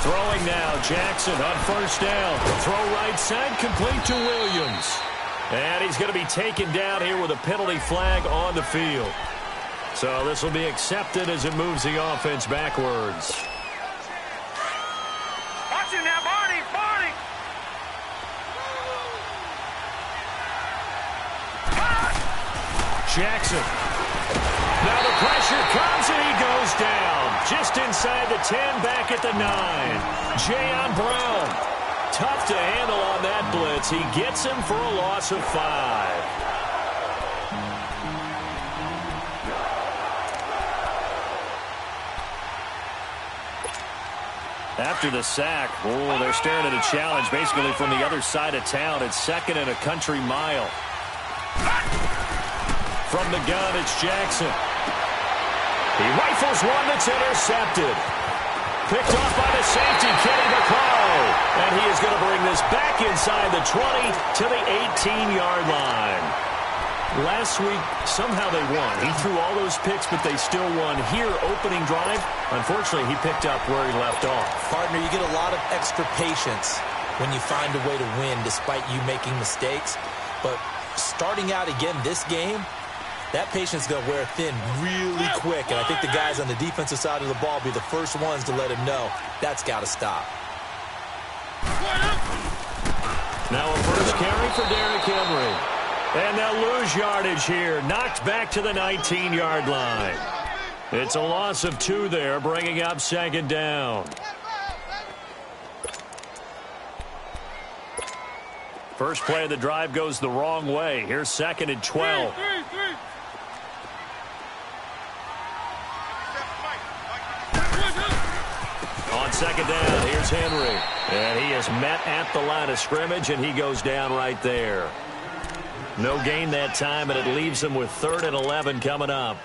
Throwing now, Jackson on first down. Throw right side, complete to Williams. And he's going to be taken down here with a penalty flag on the field. So this will be accepted as it moves the offense backwards. Watch it now, Barney! Barney! Jackson. Now the pressure comes and he goes down. Just inside the 10, back at the 9. Jayon Brown. Tough to handle on that blitz. He gets him for a loss of 5. After the sack, they're staring at a challenge basically from the other side of town. It's 2nd and a country mile. From the gun, it's Jackson. He rifles one that's intercepted. Picked off by the safety, Kenny McCall. And he is going to bring this back inside the 20 to the 18-yard line. Last week, somehow they won. He threw all those picks, but they still won. Here, opening drive, unfortunately, he picked up where he left off. Partner, you get a lot of extra patience when you find a way to win despite you making mistakes. But starting out again this game, that patience is going to wear thin really quick. And I think the guys on the defensive side of the ball will be the first ones to let him know that's got to stop. Now a first carry for Derrick Henry. And they'll lose yardage here. Knocked back to the 19-yard line. It's a loss of 2 there, bringing up 2nd down. First play of the drive goes the wrong way. Here's 2nd and 12. On 2nd down, here's Henry. And he is met at the line of scrimmage, and he goes down right there. No gain that time, and it leaves him with 3rd and 11 coming up.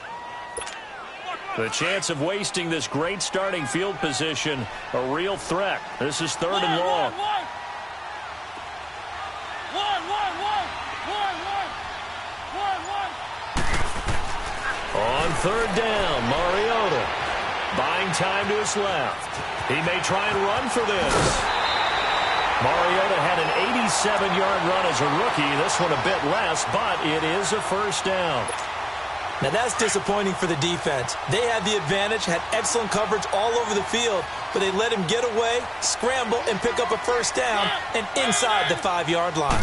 The chance of wasting this great starting field position, a real threat. This is 3rd and long. On 3rd down, Mariota buying time to his left. He may try and run for this. Mariota had an 87-yard run as a rookie. This one a bit less, but it is a first down. Now that's disappointing for the defense. They had the advantage, had excellent coverage all over the field, but they let him get away, scramble, and pick up a first down, and inside the 5-yard line.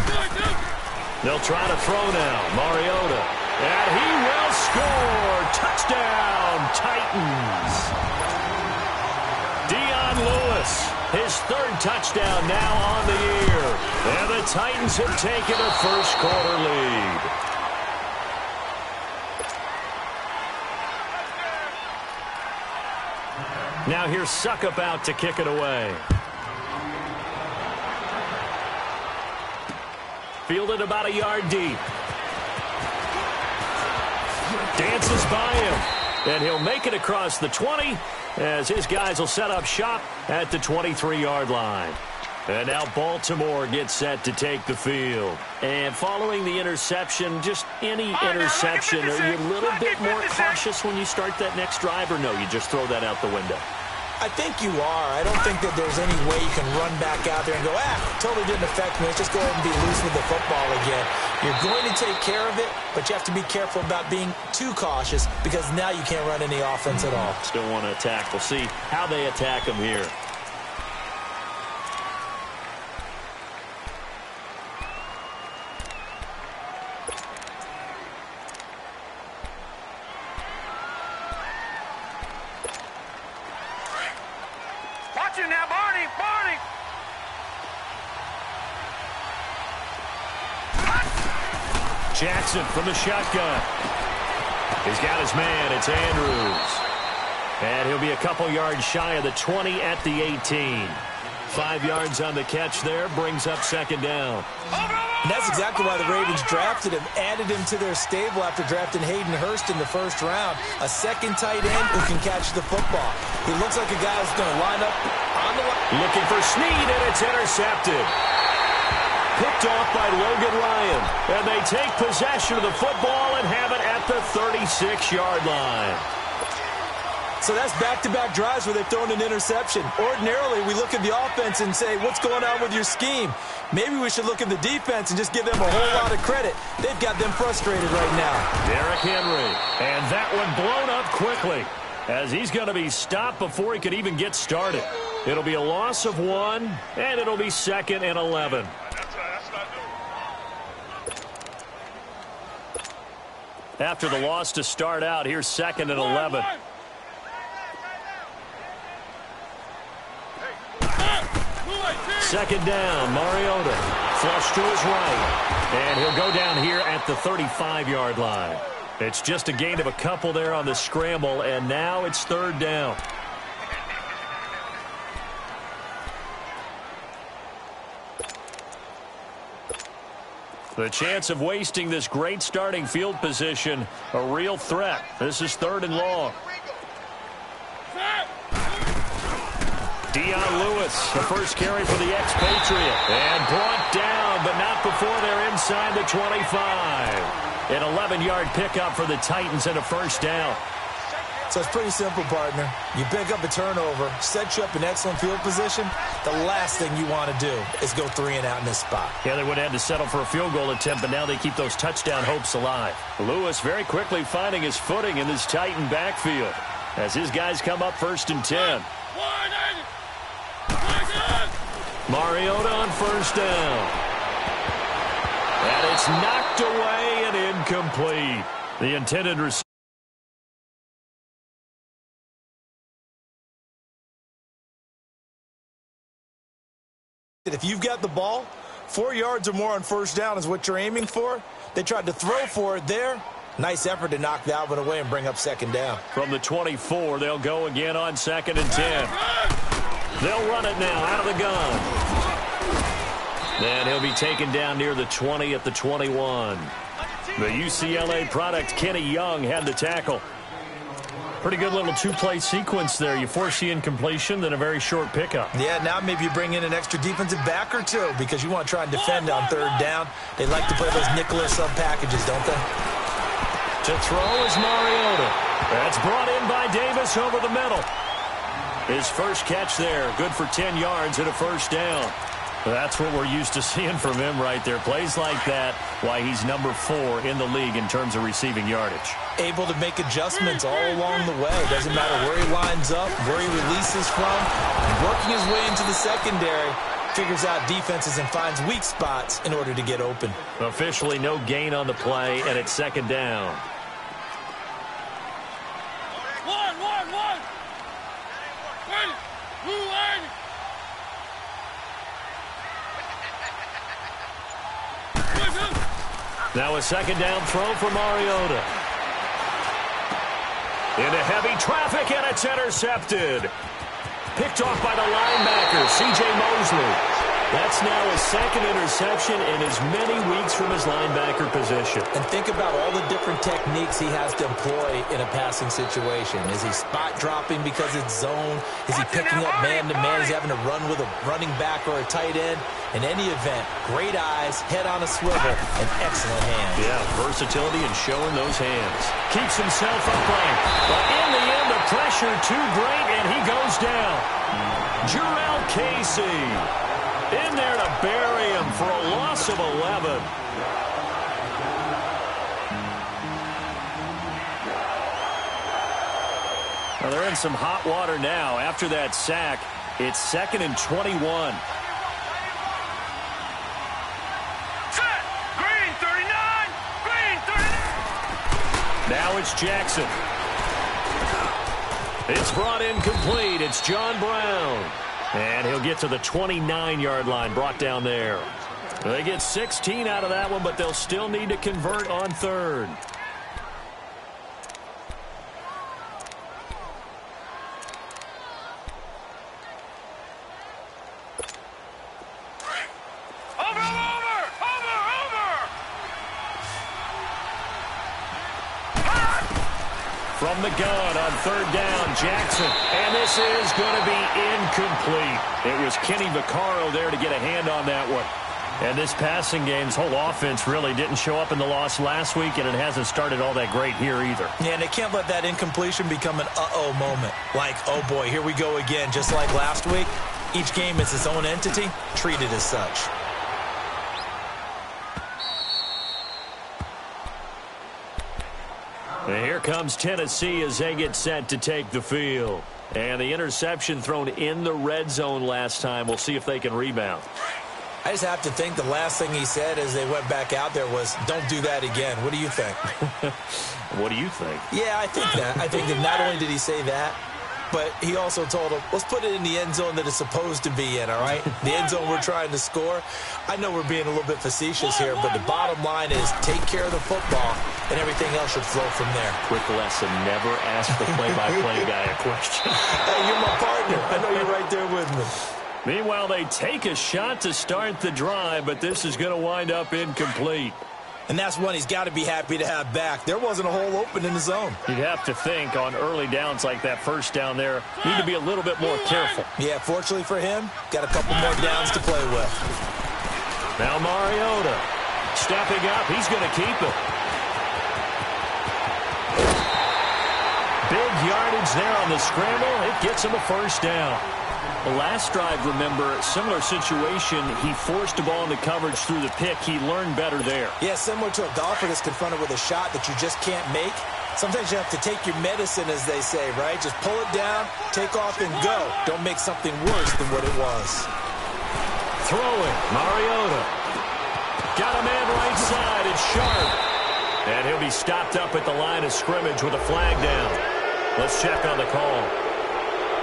They'll try to throw now. Mariota. And he will score. Touchdown, Titans. Dion Lewis, his 3rd touchdown now on the year. And the Titans have taken a first-quarter lead. Now here's Suckup out to kick it away. Fielded about a yard deep. Dances by him. And he'll make it across the 20 as his guys will set up shop at the 23-yard line. And now Baltimore gets set to take the field. And following the interception, just any interception, are you a little bit more cautious when you start that next drive, or no, you just throw that out the window? I think you are. I don't think that there's any way you can run back out there and go, totally didn't affect me. Let's just go ahead and be loose with the football again. You're going to take care of it, but you have to be careful about being too cautious because now you can't run any offense at all. Still want to attack. We'll see how they attack them here. Jackson from the shotgun. He's got his man. It's Andrews. And he'll be a couple yards shy of the 20 at the 18. 5 yards on the catch there. Brings up 2nd down. And that's exactly why the Ravens drafted him, added him to their stable after drafting Hayden Hurst in the 1st round. A second tight end who can catch the football. He looks like a guy who's going to line up on the line. Looking for Snead, and it's intercepted. Picked off by Logan Ryan. And they take possession of the football and have it at the 36-yard line. So that's back-to-back drives where they've thrown an interception. Ordinarily, we look at the offense and say, what's going on with your scheme? Maybe we should look at the defense and just give them a whole lot of credit. They've got them frustrated right now. Derrick Henry. And that one blown up quickly as he's going to be stopped before he could even get started. It'll be a loss of 1, and it'll be 2nd and 11. After the loss to start out, here's 2nd and 11. Second down, Mariota. Flush to his right. And he'll go down here at the 35-yard line. It's just a gain of a couple there on the scramble, and now it's 3rd down. The chance of wasting this great starting field position, a real threat. This is 3rd and long. Dion Lewis, the first carry for the expatriate. And brought down, but not before they're inside the 25. An 11-yard pickup for the Titans and a 1st down. So it's pretty simple, partner. You pick up a turnover, set you up in excellent field position. The last thing you want to do is go 3 and out in this spot. Yeah, they would have had to settle for a field goal attempt, but now they keep those touchdown hopes alive. Lewis very quickly finding his footing in this Titan backfield as his guys come up 1st and 10. Mariota on 1st down. And it's knocked away and incomplete. The intended receiver. If you've got the ball, 4 yards or more on 1st down is what you're aiming for. They tried to throw for it there. Nice effort to knock that one away and bring up 2nd down. From the 24, they'll go again on 2nd and 10. They'll run it now out of the gun. Then he'll be taken down near the 20 at the 21. The UCLA product, Kenny Young, had the tackle. Pretty good little 2-play sequence there. You force the incompletion, then a very short pickup. Yeah, now maybe you bring in an extra defensive back or two because you want to try and defend on 3rd down. They like to play those nickel or sub packages, don't they? To throw is Mariota. That's brought in by Davis over the middle. His first catch there, good for 10 yards and a 1st down. That's what we're used to seeing from him right there. Plays like that, why he's number 4 in the league in terms of receiving yardage. Able to make adjustments all along the way. Doesn't matter where he lines up, where he releases from. Working his way into the secondary, figures out defenses and finds weak spots in order to get open. Officially no gain on the play, and it's 2nd down. Now a 2nd down throw for Mariota. Into heavy traffic, and it's intercepted. Picked off by the linebacker, C.J. Mosley. That's now his 2nd interception in as many weeks from his linebacker position. And think about all the different techniques he has to employ in a passing situation. Is he spot dropping because it's zone? Is he picking up man-to-man? Is he having to run with a running back or a tight end? In any event, great eyes, head on a swivel, and excellent hands. Yeah, versatility and showing those hands. Keeps himself upright. But in the end, the pressure too great, and he goes down. Jurrell Casey in there to bury him for a loss of 11. Well, they're in some hot water now. After that sack, it's 2nd and 21. Green 39! Green 39! Now it's Jackson. It's brought in complete. It's John Brown. And he'll get to the 29-yard line, brought down there. They get 16 out of that one, but they'll still need to convert on 3rd. From the gun on 3rd down, Jackson. And this is going to be incomplete. It was Kenny Vaccaro there to get a hand on that one. And this passing game's whole offense really didn't show up in the loss last week, and it hasn't started all that great here either. Yeah, and they can't let that incompletion become an uh-oh moment. Like, oh boy, here we go again. Just like last week, each game is its own entity, treated as such. And here comes Tennessee as they get set to take the field. And the interception thrown in the red zone last time. We'll see if they can rebound. I just have to think the last thing he said as they went back out there was, don't do that again. What do you think? What do you think? Yeah, I think that. I think that not only did he say that, but he also told him, let's put it in the end zone that it's supposed to be in, all right? The end zone we're trying to score. I know we're being a little bit facetious here, but the bottom line is take care of the football, and everything else should flow from there. Quick lesson, never ask the play-by-play guy a question. Hey, you're my partner. I know you're right there with me. Meanwhile, they take a shot to start the drive, but this is going to wind up incomplete. And that's one he's got to be happy to have back. There wasn't a hole open in the zone. You'd have to think on early downs like that first down there, need to be a little bit more careful. Yeah, fortunately for him, got a couple more downs to play with. Now Mariota stepping up. He's going to keep it. Big yardage there on the scramble. It gets him a first down. The last drive, remember, similar situation. He forced the ball into coverage through the pick. He learned better there. Yeah, similar to a golfer that's confronted with a shot that you just can't make. Sometimes you have to take your medicine, as they say, right? Just pull it down, take off, and go. Don't make something worse than what it was. Throwing, Mariota. Got a man right side. It's Sharp. And he'll be stopped up at the line of scrimmage with a flag down. Let's check on the call.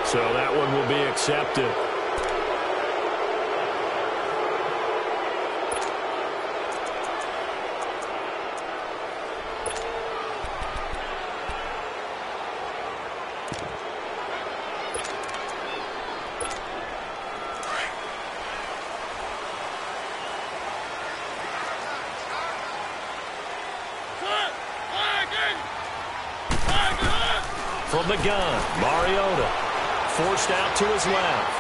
So that one will be accepted. From the gun, Mariota. Forced out to his left.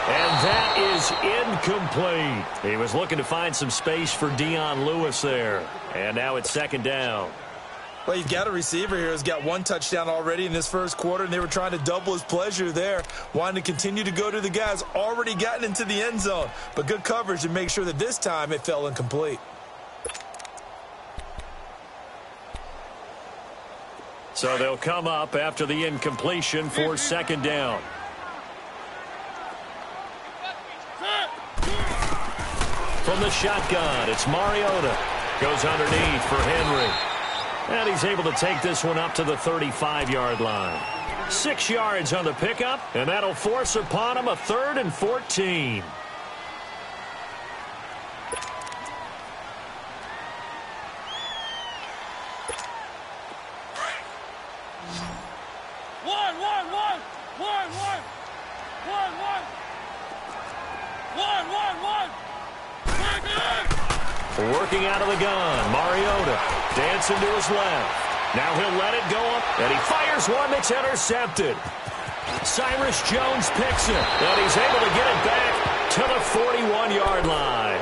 And that is incomplete. He was looking to find some space for Dion Lewis there. And now it's second down. Well, you've got a receiver here who's got one touchdown already in this first quarter, and they were trying to double his pleasure there, wanting to continue to go to the guys already gotten into the end zone. But good coverage to make sure that this time it fell incomplete. So they'll come up after the incompletion for second down. From the shotgun, it's Mariota. Goes underneath for Henry. And he's able to take this one up to the 35-yard line. 6 yards on the pickup, and that'll force upon him a 3rd and 14. Working out of the gun, Mariota dancing to his left. Now he'll let it go up, and he fires one that's intercepted. Cyrus Jones picks it, and he's able to get it back to the 41-yard line.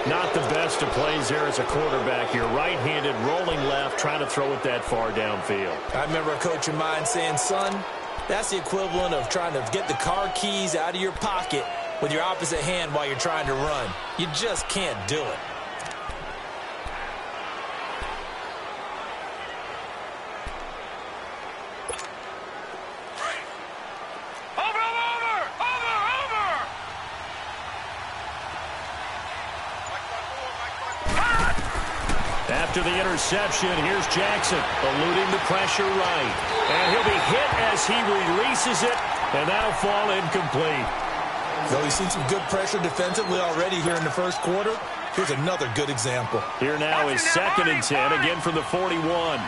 Not the best of plays there as a quarterback. You're right-handed, rolling left, trying to throw it that far downfield. I remember a coach of mine saying, son, that's the equivalent of trying to get the car keys out of your pocket with your opposite hand while you're trying to run. You just can't do it. After the interception, here's Jackson, eluding the pressure right. And he'll be hit as he releases it, and that'll fall incomplete. Though he's seen some good pressure defensively already here in the first quarter, here's another good example. Here now is 2nd and 10, again from the 41.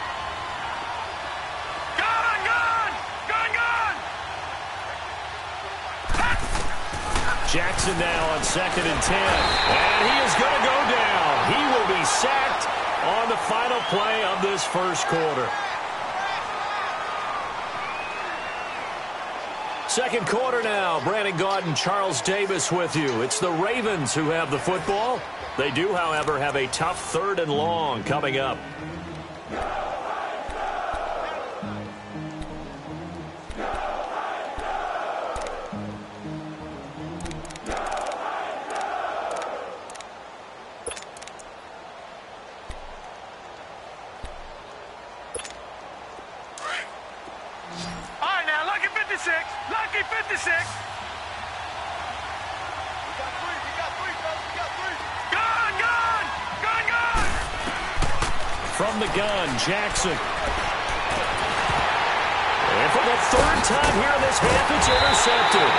Jackson now on 2nd and 10. And he is going to go down. He will be sacked on the final play of this first quarter. Second quarter now. Brandon Gaudin, Charles Davis with you. It's the Ravens who have the football. They do, however, have a tough 3rd and long coming up. Lucky 56. We got three, Gun! From the gun, Jackson. And for the 3rd time here in this half, it's intercepted.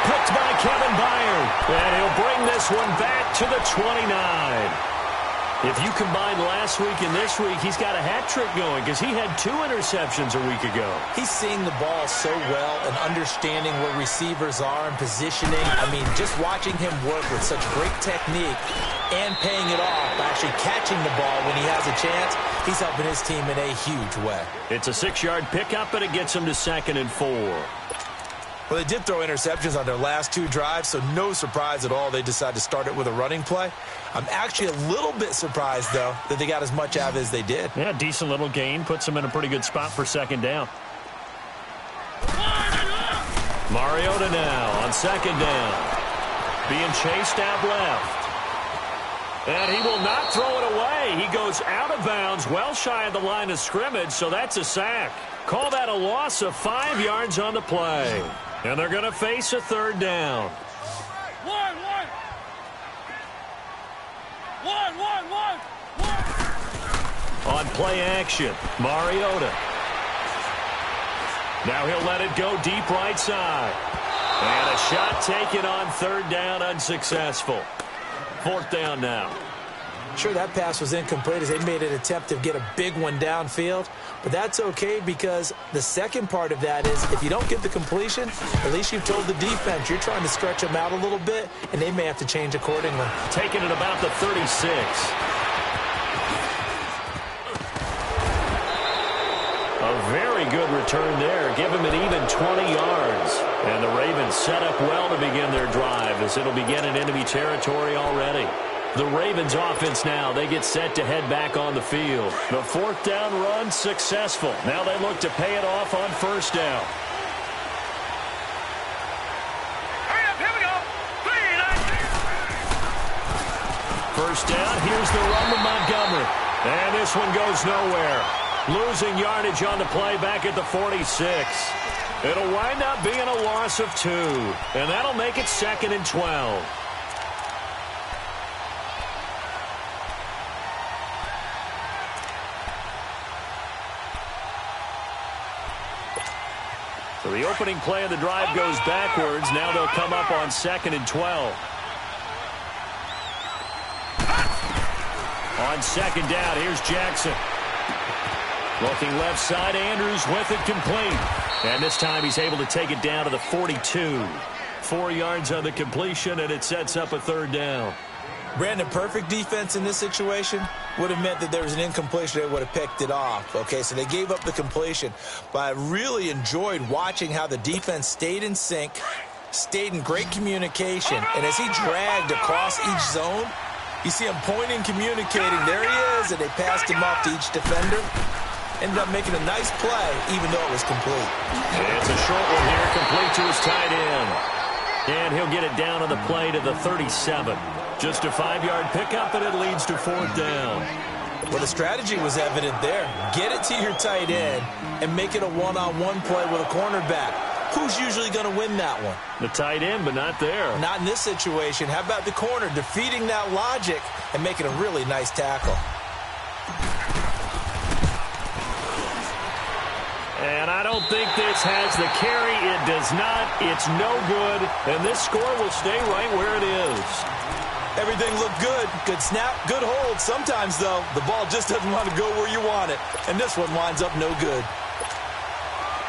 Picked by Kevin Byard. And he'll bring this one back to the 29. If you combine last week and this week, he's got a hat trick going because he had 2 interceptions a week ago. He's seeing the ball so well and understanding where receivers are and positioning. I mean, just watching him work with such great technique and paying it off by actually catching the ball when he has a chance, he's helping his team in a huge way. It's a 6-yard pickup, and it gets him to 2nd and 4. Well, they did throw interceptions on their last 2 drives, so no surprise at all they decided to start it with a running play. I'm actually a little bit surprised, though, that they got as much out of it as they did. Yeah, decent little gain. Puts them in a pretty good spot for 2nd down. Mariota now on 2nd down. Being chased out left. And he will not throw it away. He goes out of bounds, well shy of the line of scrimmage, so that's a sack. Call that a loss of 5 yards on the play. And they're going to face a 3rd down. One. On play action, Mariota. Now he'll let it go deep right side. And a shot taken on 3rd down, unsuccessful. 4th down now. Sure, that pass was incomplete as they made an attempt to get a big one downfield, but that's okay because the second part of that is if you don't get the completion, at least you've told the defense you're trying to stretch them out a little bit, and they may have to change accordingly. Taking it about the 36. A very good return there. Give him an even 20 yards. And the Ravens set up well to begin their drive as it'll begin in enemy territory already. The Ravens offense now, they get set to head back on the field. The 4th down run successful. Now they look to pay it off on 1st down. Hurry up, here we go. 1st down, here's the run to Montgomery. And this one goes nowhere. Losing yardage on the play back at the 46. It'll wind up being a loss of 2. And that'll make it 2nd and 12. So the opening play of the drive goes backwards. Now they'll come up on 2nd and 12. On 2nd down, here's Jackson. Looking left side, Andrews with it complete. And this time he's able to take it down to the 42. 4 yards on the completion, and it sets up a 3rd down. Brandon, perfect defense in this situation would have meant that there was an incompletion. They would have picked it off. Okay, so they gave up the completion. But I really enjoyed watching how the defense stayed in sync, stayed in great communication. And as he dragged across each zone, you see him pointing, communicating. There he is, and they passed him off to each defender. Ended up making a nice play, even though it was complete. It's a short one here, complete to his tight end. And he'll get it down on the play to the 37. Just a 5-yard pickup, and it leads to 4th down. Well, the strategy was evident there. Get it to your tight end and make it a one-on-one play with a cornerback. Who's usually going to win that one? The tight end, but not there. Not in this situation. How about the corner defeating that logic and making a really nice tackle? And I don't think this has the carry. It does not. It's no good. And this score will stay right where it is. Everything looked good. Good snap, good hold. Sometimes, though, the ball just doesn't want to go where you want it. And this one winds up no good.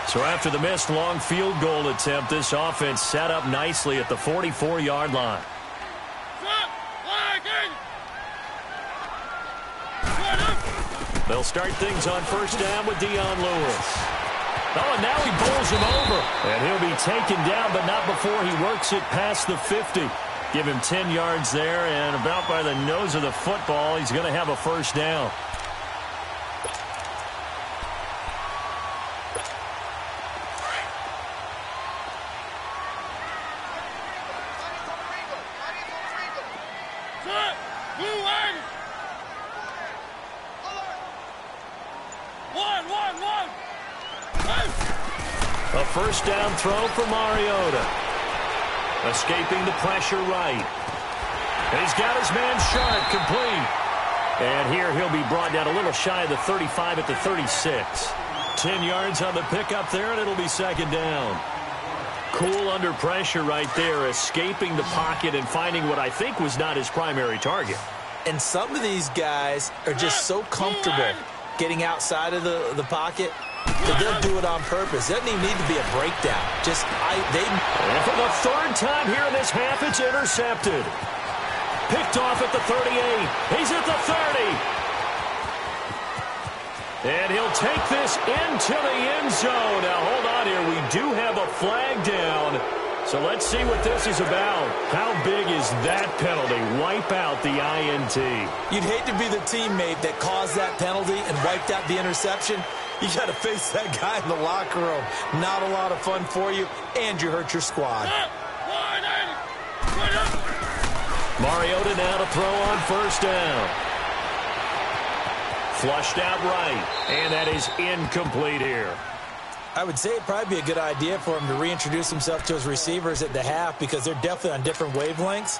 So after the missed long field goal attempt, this offense set up nicely at the 44-yard line. They'll start things on 1st down with Dion Lewis. Oh, and now he bowls him over. And he'll be taken down, but not before he works it past the 50. Give him 10 yards there, and about by the nose of the football, he's going to have a first down. A first down throw for Mariota. Escaping the pressure right. He's got his man Sharp complete. And here he'll be brought down a little shy of the 35 at the 36. 10 yards on the pickup there, and it'll be second down. Cool under pressure right there, escaping the pocket and finding what I think was not his primary target. And some of these guys are just so comfortable getting outside of the pocket that they'll do it on purpose. It doesn't even need to be a breakdown. And for the third time here in this half, it's intercepted. Picked off at the 38. He's at the 30. And he'll take this into the end zone. Now, hold on here. We do have a flag down. So let's see what this is about. How big is that penalty? Wipe out the INT. You'd hate to be the teammate that caused that penalty and wiped out the interception. You got to face that guy in the locker room. Not a lot of fun for you, and you hurt your squad. Mariota now to throw on first down. Flushed out right, and that is incomplete here. I would say it'd probably be a good idea for him to reintroduce himself to his receivers at the half because they're definitely on different wavelengths.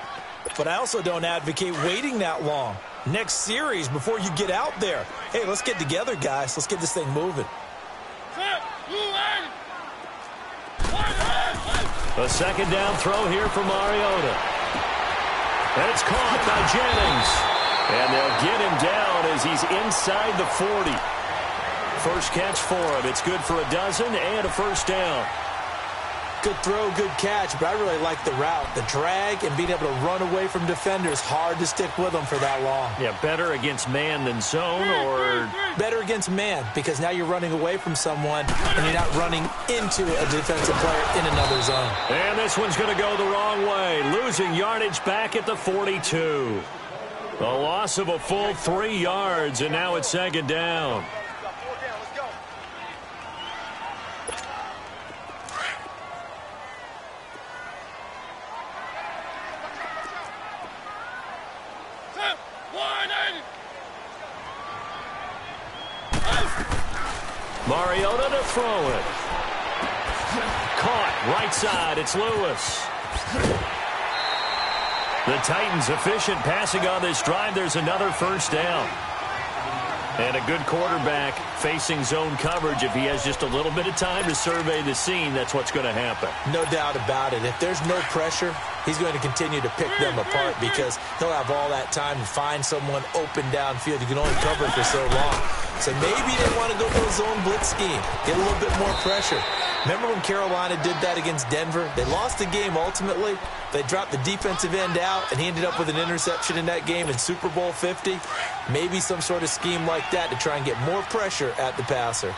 But I also don't advocate waiting that long. Next series before you get out there. Hey, let's get together, guys. Let's get this thing moving. A second down throw here for Mariota. And it's caught by Jennings. And they'll get him down as he's inside the 40. First catch for him. It's good for a dozen and a first down. Good throw, good catch, but I really like the route. The drag and being able to run away from defenders, hard to stick with them for that long. Yeah, better against man than zone, or better against man, because now you're running away from someone and you're not running into a defensive player in another zone. And this one's going to go the wrong way. Losing yardage back at the 42. A loss of a full 3 yards, and now it's second down. Mariota to throw it. Caught right side. It's Lewis. The Titans efficient passing on this drive. There's another first down. And a good quarterback facing zone coverage. If he has just a little bit of time to survey the scene, that's what's going to happen. No doubt about it. If there's no pressure, he's going to continue to pick them apart because he'll have all that time to find someone open downfield. You can only cover for so long. So maybe they want to go to a zone blitz scheme, get a little bit more pressure. Remember when Carolina did that against Denver? They lost the game ultimately. They dropped the defensive end out, and he ended up with an interception in that game in Super Bowl 50. Maybe some sort of scheme like that to try and get more pressure at the passer.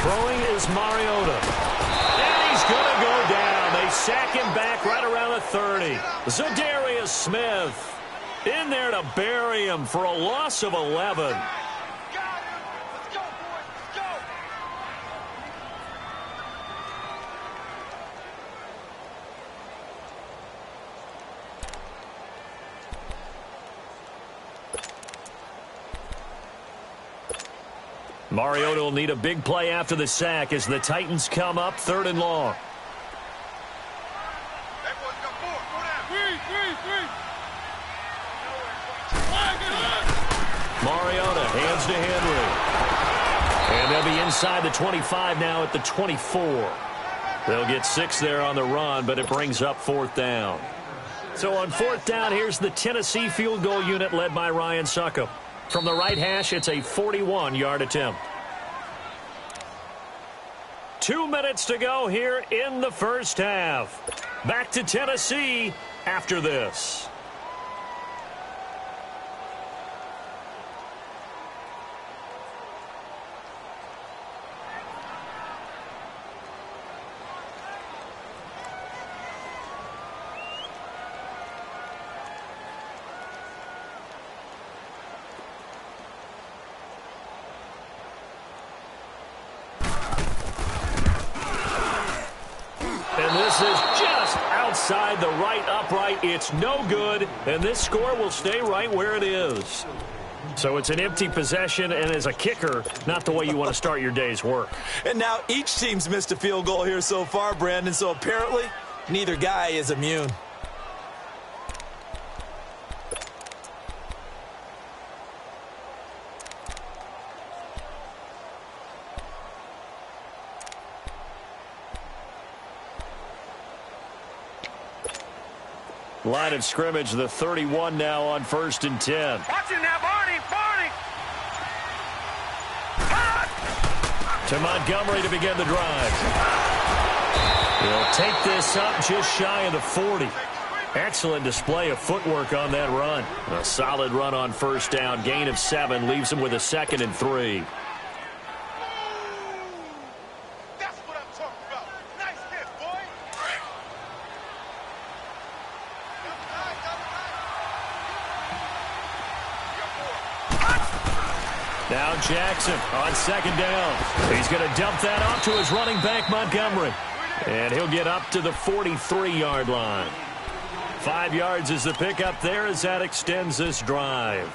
Throwing is Mariota. And he's going to go down. They sack him back right around the 30. Zadarius Smith in there to bury him for a loss of 11. Mariota will need a big play after the sack as the Titans come up 3rd and long. Mariota hands to Henry. And they'll be inside the 25 now at the 24. They'll get 6 there on the run, but it brings up 4th down. So on 4th down, here's the Tennessee field goal unit led by Ryan Succop. From the right hash, it's a 41-yard attempt. 2 minutes to go here in the first half. Back to Tennessee after this. inside the right upright. It's no good, and this score will stay right where it is. So it's an empty possession, and as a kicker, not the way you want to start your day's work. And now each team's missed a field goal here so far, Brandon, so apparently neither guy is immune. Line of scrimmage, the 31 now on 1st and 10. Watch it now, Barney, Barney. To Montgomery to begin the drive. He'll take this up just shy of the 40. Excellent display of footwork on that run. A solid run on 1st down. Gain of 7 leaves him with a 2nd and 3. That's what I'm talking about. Nice hit, boy. Now Jackson on 2nd down. He's going to dump that off to his running back, Montgomery. And he'll get up to the 43-yard line. 5 yards is the pickup there as that extends this drive.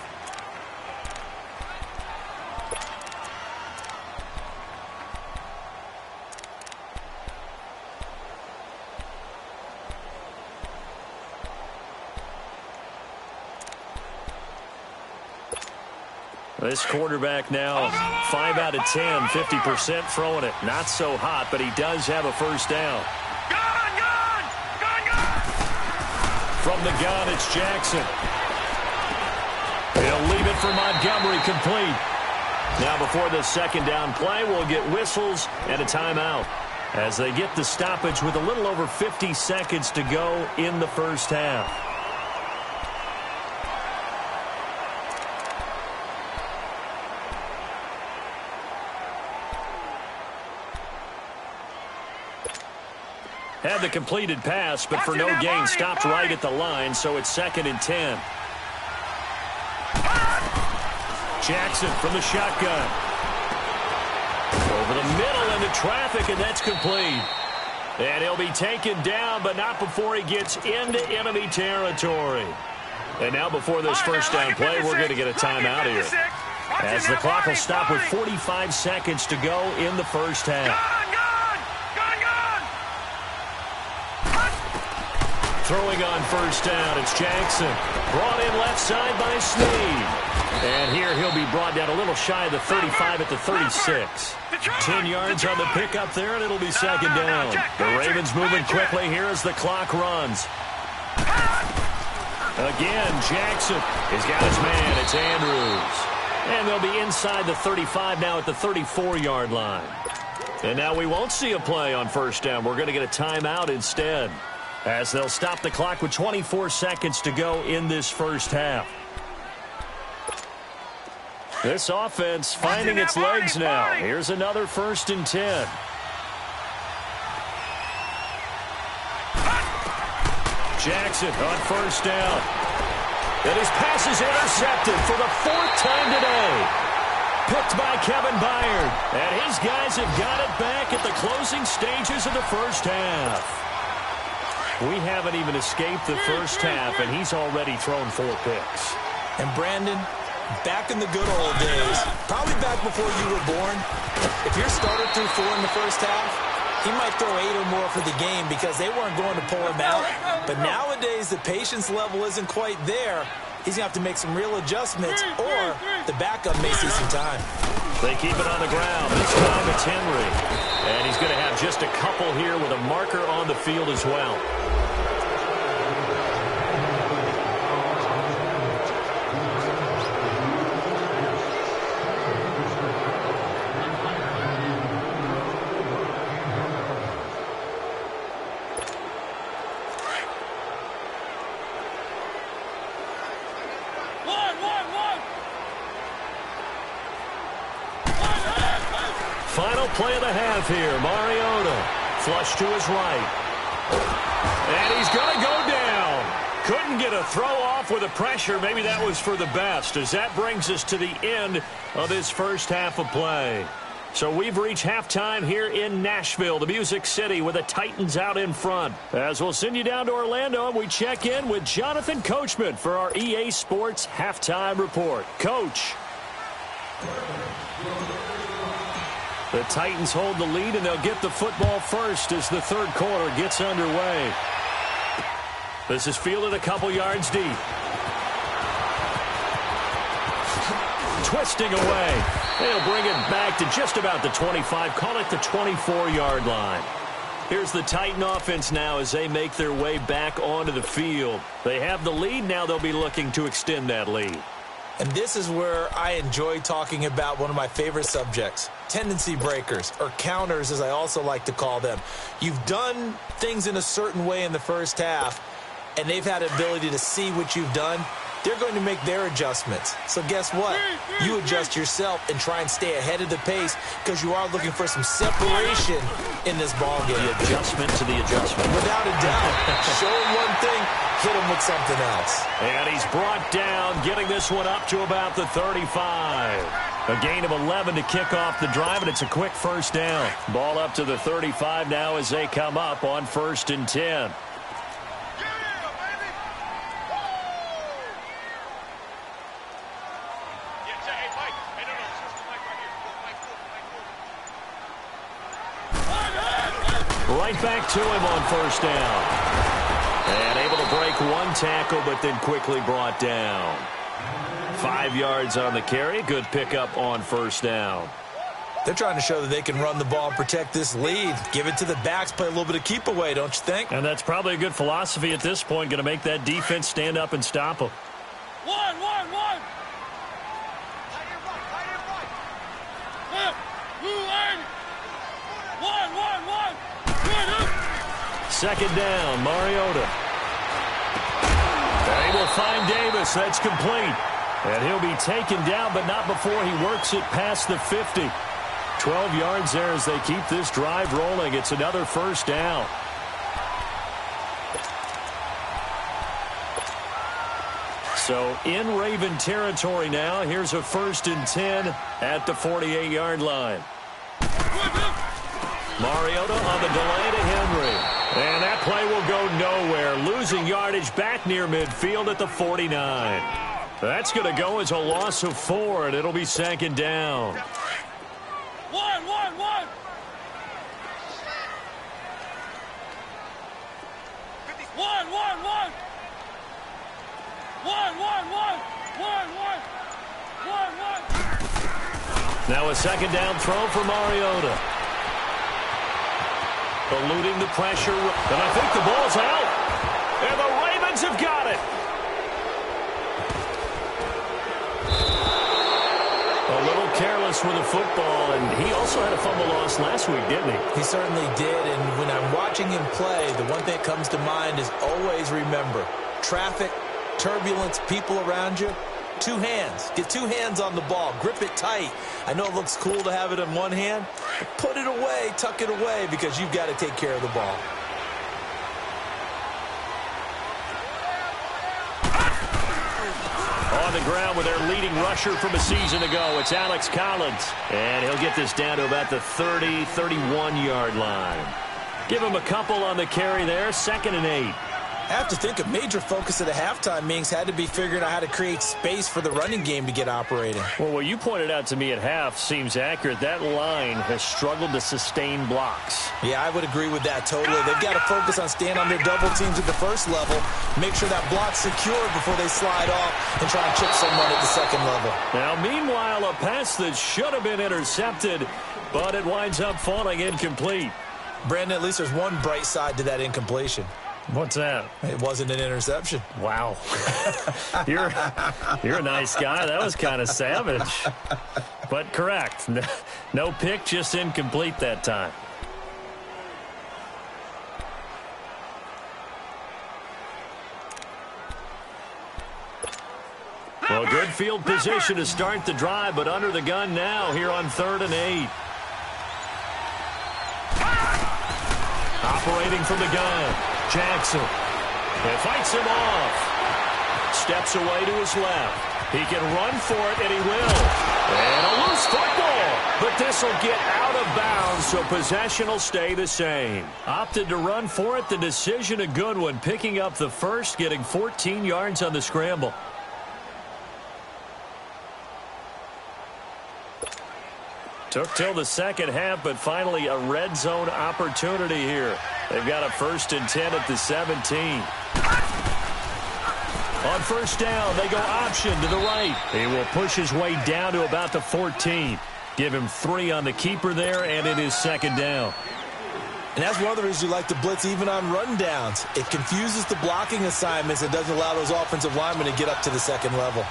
This quarterback now 5 out of 10, 50% throwing it. Not so hot, but he does have a 1st down. From the gun, it's Jackson. He'll leave it for Montgomery complete. Now before the 2nd down play, we'll get whistles and a timeout as they get the stoppage with a little over 50 seconds to go in the 1st half. Had the completed pass, but for no gain, stopped right at the line, so it's 2nd and 10. Jackson from the shotgun. Over the middle into traffic, and that's complete. And he'll be taken down, but not before he gets into enemy territory. And now before this 1st down play, we're going to get a timeout here, as the clock will stop with 45 seconds to go in the 1st half. Throwing on 1st down, it's Jackson. Brought in left side by Snead. And here he'll be brought down a little shy of the 35 at the 36. 10 yards on the pickup there, and it'll be 2nd down. The Ravens moving quickly here as the clock runs. Again, Jackson has got his man. It's Andrews. And they'll be inside the 35 now at the 34-yard line. And now we won't see a play on 1st down. We're going to get a timeout instead, as they'll stop the clock with 24 seconds to go in this 1st half. This offense finding its legs now. Here's another 1st and 10. Jackson on 1st down. And his pass is intercepted for the 4th time today. Picked by Kevin Byard. And his guys have got it back at the closing stages of the 1st half. We haven't even escaped the 1st half, and he's already thrown 4 picks. And Brandon, back in the good old days, probably back before you were born, if your starter threw 4 in the 1st half, he might throw 8 or more for the game because they weren't going to pull him out. But nowadays, the patience level isn't quite there. He's going to have to make some real adjustments, or the backup may see some time. They keep it on the ground. This time it's Henry. And he's going to have just a couple here with a marker on the field as well. Final play of the half here. Mariota flush to his right. And he's going to go down. Couldn't get a throw off with the pressure. Maybe that was for the best, as that brings us to the end of this 1st half of play. So we've reached halftime here in Nashville, the Music City, with the Titans out in front. As we'll send you down to Orlando, and we check in with Jonathan Coachman for our EA Sports Halftime Report. Coach. The Titans hold the lead, and they'll get the football first as the third quarter gets underway. This is fielded a couple yards deep. Twisting away. They'll bring it back to just about the 25. Call it the 24-yard line. Here's the Titan offense now as they make their way back onto the field. They have the lead. Now they'll be looking to extend that lead. And this is where I enjoy talking about one of my favorite subjects, tendency breakers, or counters as I also like to call them. You've done things in a certain way in the first half, and they've had an ability to see what you've done. They're going to make their adjustments. So guess what? You adjust yourself and try and stay ahead of the pace because you are looking for some separation in this ball game. The adjustment to the adjustment. Without a doubt. Show him one thing, hit him with something else. And he's brought down, getting this one up to about the 35. A gain of 11 to kick off the drive, and it's a quick first down. Ball up to the 35 now as they come up on 1st and 10. Right back to him on 1st down. And able to break one tackle, but then quickly brought down. 5 yards on the carry. Good pickup on 1st down. They're trying to show that they can run the ball and protect this lead. Give it to the backs, play a little bit of keep away, don't you think? And that's probably a good philosophy at this point. Going to make that defense stand up and stop them. One. Second down, Mariota. They will find Davis. That's complete. And he'll be taken down, but not before he works it past the 50. 12 yards there as they keep this drive rolling. It's another 1st down. So in Raven territory now. Here's a 1st and 10 at the 48-yard line. Mariota on the delay to Henry. And that play will go nowhere. Losing yardage back near midfield at the 49. That's going to go as a loss of 4, and it'll be 2nd down. One. Now a 2nd down throw for Mariota. Eluding the pressure. And I think the ball's out. And the Ravens have got it. A little careless with the football, and he also had a fumble loss last week, didn't he? He certainly did, and when I'm watching him play, the one thing that comes to mind is always remember, traffic, turbulence, people around you, 2 hands. Get 2 hands on the ball. Grip it tight. I know it looks cool to have it in one hand, but put it away, tuck it away, because you've got to take care of the ball. On the ground with their leading rusher from a season ago, it's Alex Collins. And he'll get this down to about the 30, 31-yard line. Give him a couple on the carry there, 2nd and 8. I have to think a major focus of the halftime meetings had to be figuring out how to create space for the running game to get operating. Well, what you pointed out to me at half seems accurate. That line has struggled to sustain blocks. Yeah, I would agree with that totally. They've got to focus on staying on their double teams at the first level, make sure that block's secure before they slide off and try and chip someone at the second level. Now, meanwhile, a pass that should have been intercepted, but it winds up falling incomplete. Brandon, at least there's one bright side to that incompletion. What's that? It wasn't an interception. Wow. You're a nice guy. That was kind of savage. But correct. No pick, just incomplete that time. Well, good field position to start the drive, but under the gun now here on 3rd and 8. Operating from the gun. Jackson. And fights him off. Steps away to his left. He can run for it, and he will. And a loose football. But this will get out of bounds, so possession will stay the same. Opted to run for it. The decision a good one. Picking up the first, getting 14 yards on the scramble. Took till the second half, but finally a red zone opportunity here. They've got a 1st and 10 at the 17. On first down, they go option to the right. He will push his way down to about the 14. Give him 3 on the keeper there, and it is 2nd down. And that's one of the reasons you like to blitz even on run downs. It confuses the blocking assignments and doesn't allow those offensive linemen to get up to the second level.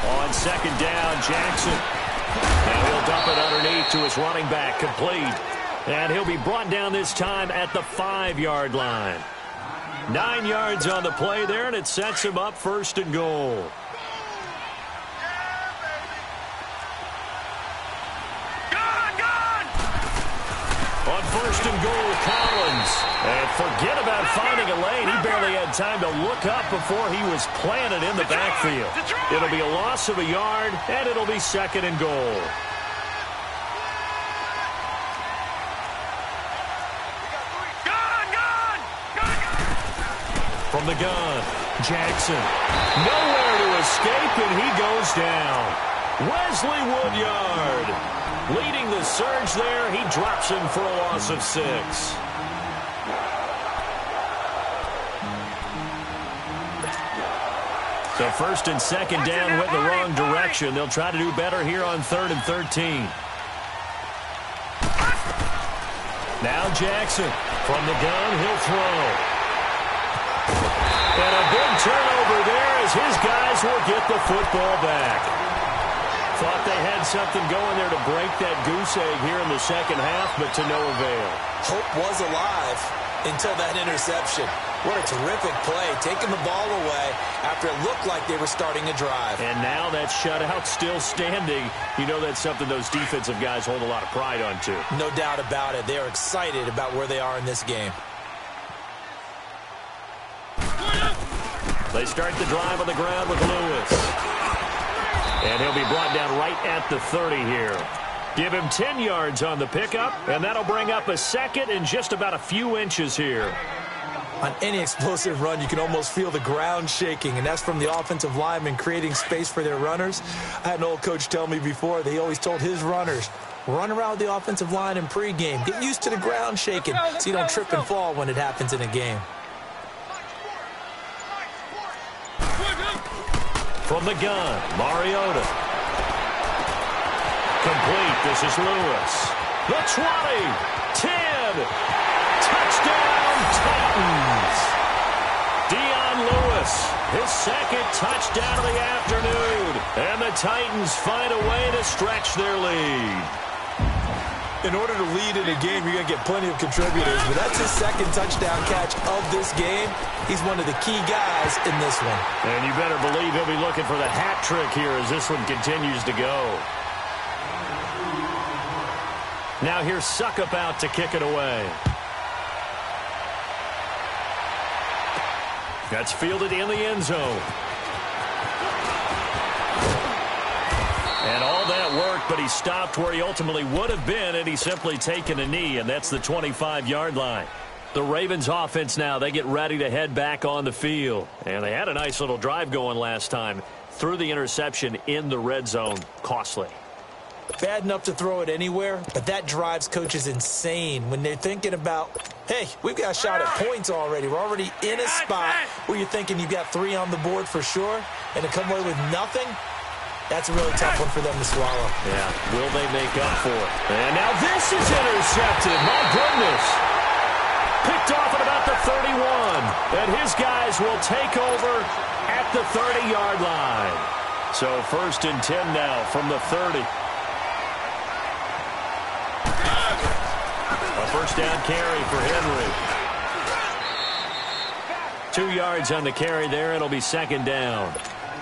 On 2nd down, Jackson. Now he'll dump it underneath to his running back, complete. And he'll be brought down this time at the 5-yard line. 9 yards on the play there, and it sets him up 1st and goal. On 1st and goal, Collins. And forget about finding a lane. He barely had time to look up before he was planted in the backfield. It'll be a loss of a yard, and it'll be 2nd and goal. From the gun, Jackson. Nowhere to escape, and he goes down. Wesley Woodyard leading the surge there. He drops him for a loss of 6. So 1st and 2nd down went the wrong direction. They'll try to do better here on 3rd and 13. Now Jackson from the gun. He'll throw. And a big turnover there as his guys will get the football back. Thought they had something going there to break that goose egg here in the second half, but to no avail. Hope was alive until that interception. What a terrific play, taking the ball away after it looked like they were starting a drive. And now that shutout still standing. You know that's something those defensive guys hold a lot of pride on, too. No doubt about it. They are excited about where they are in this game. They start the drive on the ground with Lewis. And he'll be brought down right at the 30 here. Give him 10 yards on the pickup, and that'll bring up a 2nd and just about a few inches here. On any explosive run, you can almost feel the ground shaking, and that's from the offensive linemen creating space for their runners. I had an old coach tell me before, they always told his runners, run around the offensive line in pregame. Get used to the ground shaking so you don't trip and fall when it happens in a game. From the gun, Mariota. Complete. This is Lewis. The 20. 10. Touchdown, Titans. Dion Lewis, his 2nd touchdown of the afternoon. And the Titans find a way to stretch their lead. In order to lead in a game, you're going to get plenty of contributors, but that's his 2nd touchdown catch of this game. He's one of the key guys in this one. And you better believe he'll be looking for the hat trick here as this one continues to go. Now here's Suckup out to kick it away. That's fielded in the end zone. And all that worked, but he stopped where he ultimately would have been, and he's simply taken a knee, and that's the 25-yard line. The Ravens offense now, they get ready to head back on the field. And they had a nice little drive going last time. Threw the interception in the red zone. Costly. Bad enough to throw it anywhere, but that drives coaches insane when they're thinking about, hey, we've got a shot at points already. We're already in a spot where you're thinking you've got 3 on the board for sure, and to come away with nothing, that's a really tough one for them to swallow. Yeah, will they make up for it? And now this is intercepted. My goodness. Picked off at about the 31. And his guys will take over at the 30-yard line. So 1st and 10 now from the 30. A first down carry for Henry. 2 yards on the carry there. It'll be 2nd down.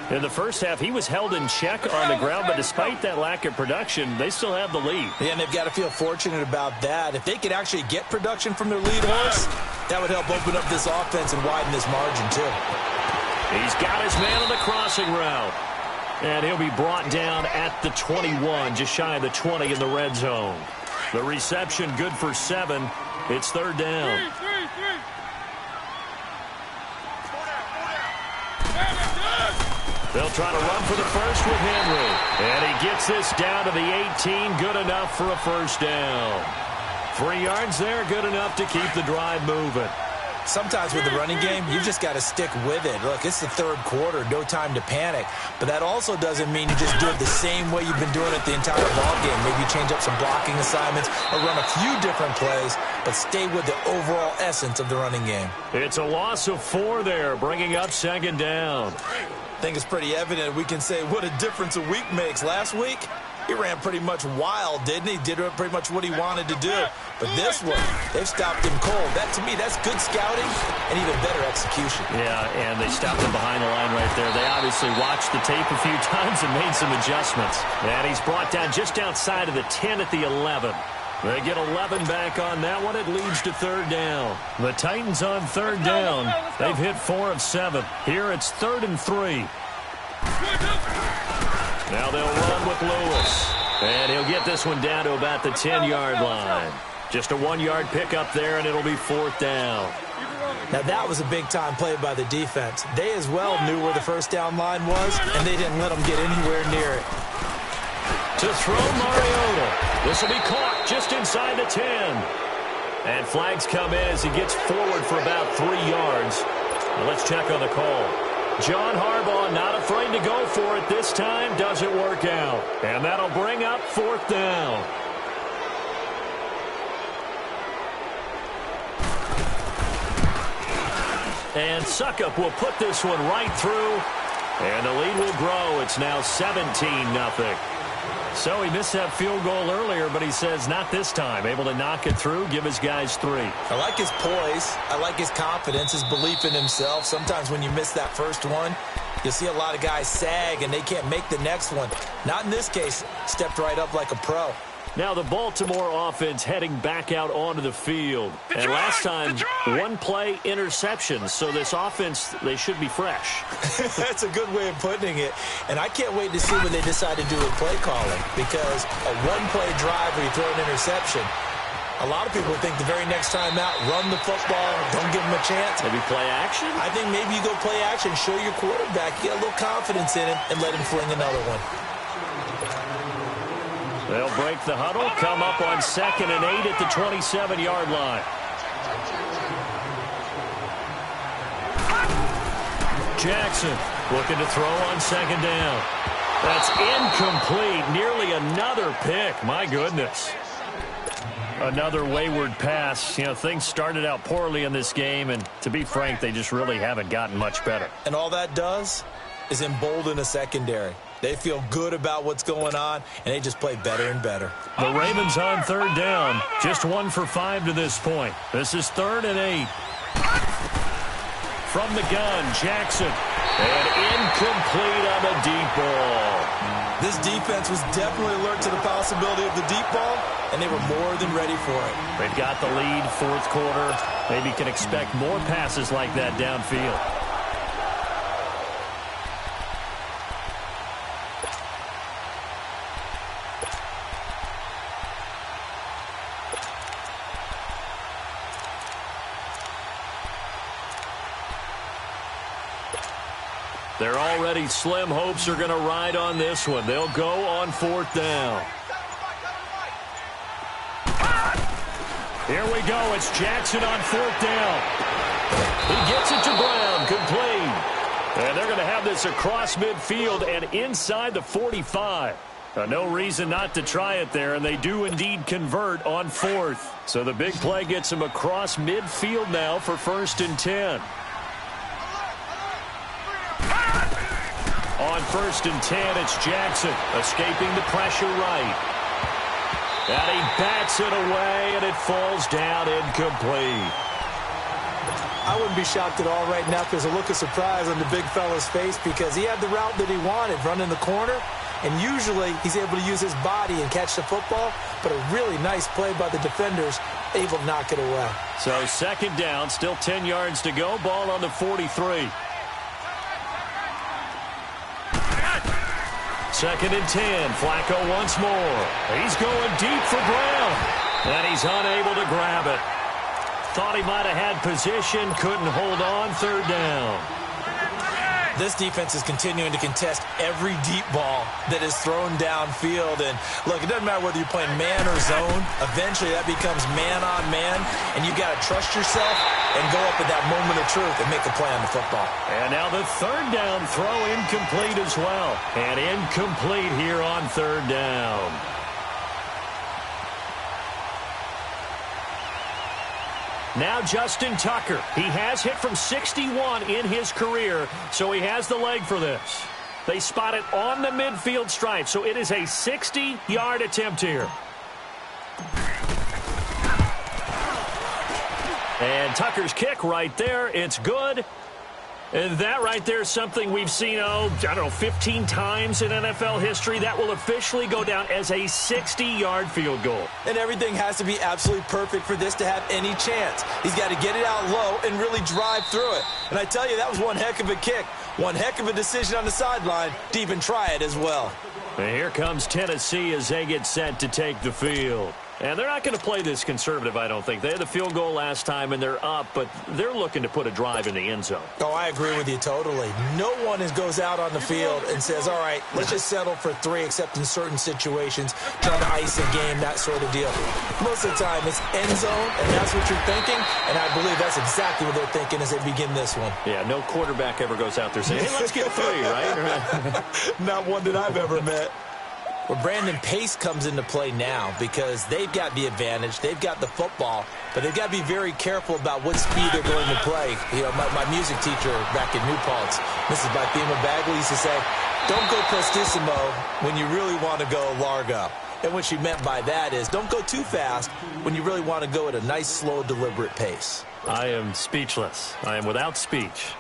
In the first half, he was held in check on the ground, but despite that lack of production, they still have the lead. Yeah, and they've got to feel fortunate about that. If they could actually get production from their lead horse, that would help open up this offense and widen this margin, too. He's got his man on the crossing route. And he'll be brought down at the 21, just shy of the 20 in the red zone. The reception good for 7. It's third down. They'll try to run for the first with Henry. And he gets this down to the 18. Good enough for a first down. 3 yards there, good enough to keep the drive moving. Sometimes with the running game, you just got to stick with it. Look, it's the third quarter, no time to panic. But that also doesn't mean you just do it the same way you've been doing it the entire ballgame. Maybe change up some blocking assignments or run a few different plays, but stay with the overall essence of the running game. It's a loss of 4 there, bringing up second down. I think it's pretty evident we can say what a difference a week makes. Last week, he ran pretty much wild, didn't he? Did pretty much what he wanted to do. But this one, they've stopped him cold. That, to me, that's good scouting and even better execution. Yeah, and they stopped him behind the line right there. They obviously watched the tape a few times and made some adjustments. And he's brought down just outside of the 10 at the 11. They get 11 back on that one. It leads to third down. The Titans on third down. They've hit 4 of 7. Here it's 3rd and 3. Now they'll run with Lewis. And he'll get this one down to about the 10-yard line. Just a 1-yard pickup there, and it'll be 4th down. Now that was a big-time play by the defense. They as well knew where the first down line was, and they didn't let them get anywhere near it. To throw Mariota. This will be caught just inside the 10. And flags come in as he gets forward for about 3 yards. Now let's check on the call. John Harbaugh not afraid to go for it this time. Doesn't work out. And that'll bring up 4th down. And Suckup will put this one right through. And the lead will grow. It's now 17-0. So he missed that field goal earlier, but he says not this time. Able to knock it through, give his guys 3. I like his poise. I like his confidence, his belief in himself. Sometimes when you miss that first one, you'll see a lot of guys sag and they can't make the next one. Not in this case. Stepped right up like a pro. Now the Baltimore offense heading back out onto the field. And last time, 1-play interception. So this offense, they should be fresh. That's a good way of putting it. And I can't wait to see what they decide to do with play calling. Because a 1-play drive where you throw an interception, a lot of people think the very next time out, run the football, don't give them a chance. Maybe play action? I think maybe you go play action, show your quarterback, get a little confidence in him, and let him fling another one. They'll break the huddle, come up on 2nd and 8 at the 27-yard line. Jackson looking to throw on 2nd down. That's incomplete. Nearly another pick. My goodness. Another wayward pass. You know, things started out poorly in this game, and to be frank, they just really haven't gotten much better. And all that does is embolden a secondary. They feel good about what's going on, and they just play better and better. The Ravens on 3rd down. Just 1 for 5 to this point. This is 3rd and 8. From the gun, Jackson. And incomplete on the deep ball. This defense was definitely alert to the possibility of the deep ball, and they were more than ready for it. They've got the lead, 4th quarter. Maybe can expect more passes like that downfield. They're already slim hopes are going to ride on this one. They'll go on 4th down. Here we go. It's Jackson on 4th down. He gets it to Brown. Complete. And they're going to have this across midfield and inside the 45. No reason not to try it there, and they do indeed convert on 4th. So the big play gets them across midfield now for 1st and 10. On 1st and 10, it's Jackson escaping the pressure right. And he bats it away, and it falls down incomplete. I wouldn't be shocked at all right now if there's a look of surprise on the big fella's face because he had the route that he wanted, running the corner, and usually he's able to use his body and catch the football, but a really nice play by the defenders, able to knock it away. So 2nd down, still 10 yards to go, ball on the 43. 2nd and 10. Flacco once more. He's going deep for Brown. And he's unable to grab it. Thought he might have had position. Couldn't hold on. 3rd down. This defense is continuing to contest every deep ball that is thrown downfield. And, look, it doesn't matter whether you're playing man or zone. Eventually, that becomes man-on-man, and you've got to trust yourself and go up at that moment of truth and make a play on the football. And now the 3rd down throw incomplete as well. And incomplete here on 3rd down. Now Justin Tucker. He has hit from 61 in his career, so he has the leg for this. They spot it on the midfield stripe, so it is a 60-yard attempt here. And Tucker's kick right there. It's good. And that right there is something we've seen, 15 times in NFL history. That will officially go down as a 60-yard field goal. And everything has to be absolutely perfect for this to have any chance. He's got to get it out low and really drive through it. And I tell you, that was one heck of a kick. One heck of a decision on the sideline to even try it as well. And here comes Tennessee as they get set to take the field. And they're not going to play this conservative, I don't think. They had the field goal last time, and they're up, but they're looking to put a drive in the end zone. Oh, I agree with you totally. No one goes out on the field and says, all right, let's just settle for 3, except in certain situations, trying to ice a game, that sort of deal. Most of the time, it's end zone, and that's what you're thinking, and I believe that's exactly what they're thinking as they begin this one. Yeah, no quarterback ever goes out there saying, hey, let's get 3, right? Not one that I've ever met. Well, Brandon, pace comes into play now because they've got the advantage. They've got the football, but they've got to be very careful about what speed they're going to play. You know, my music teacher back in New Paltz, Mrs. Bythema Bagley, used to say, don't go prestissimo when you really want to go largo. And what she meant by that is don't go too fast when you really want to go at a nice, slow, deliberate pace. I am speechless. I am without speech.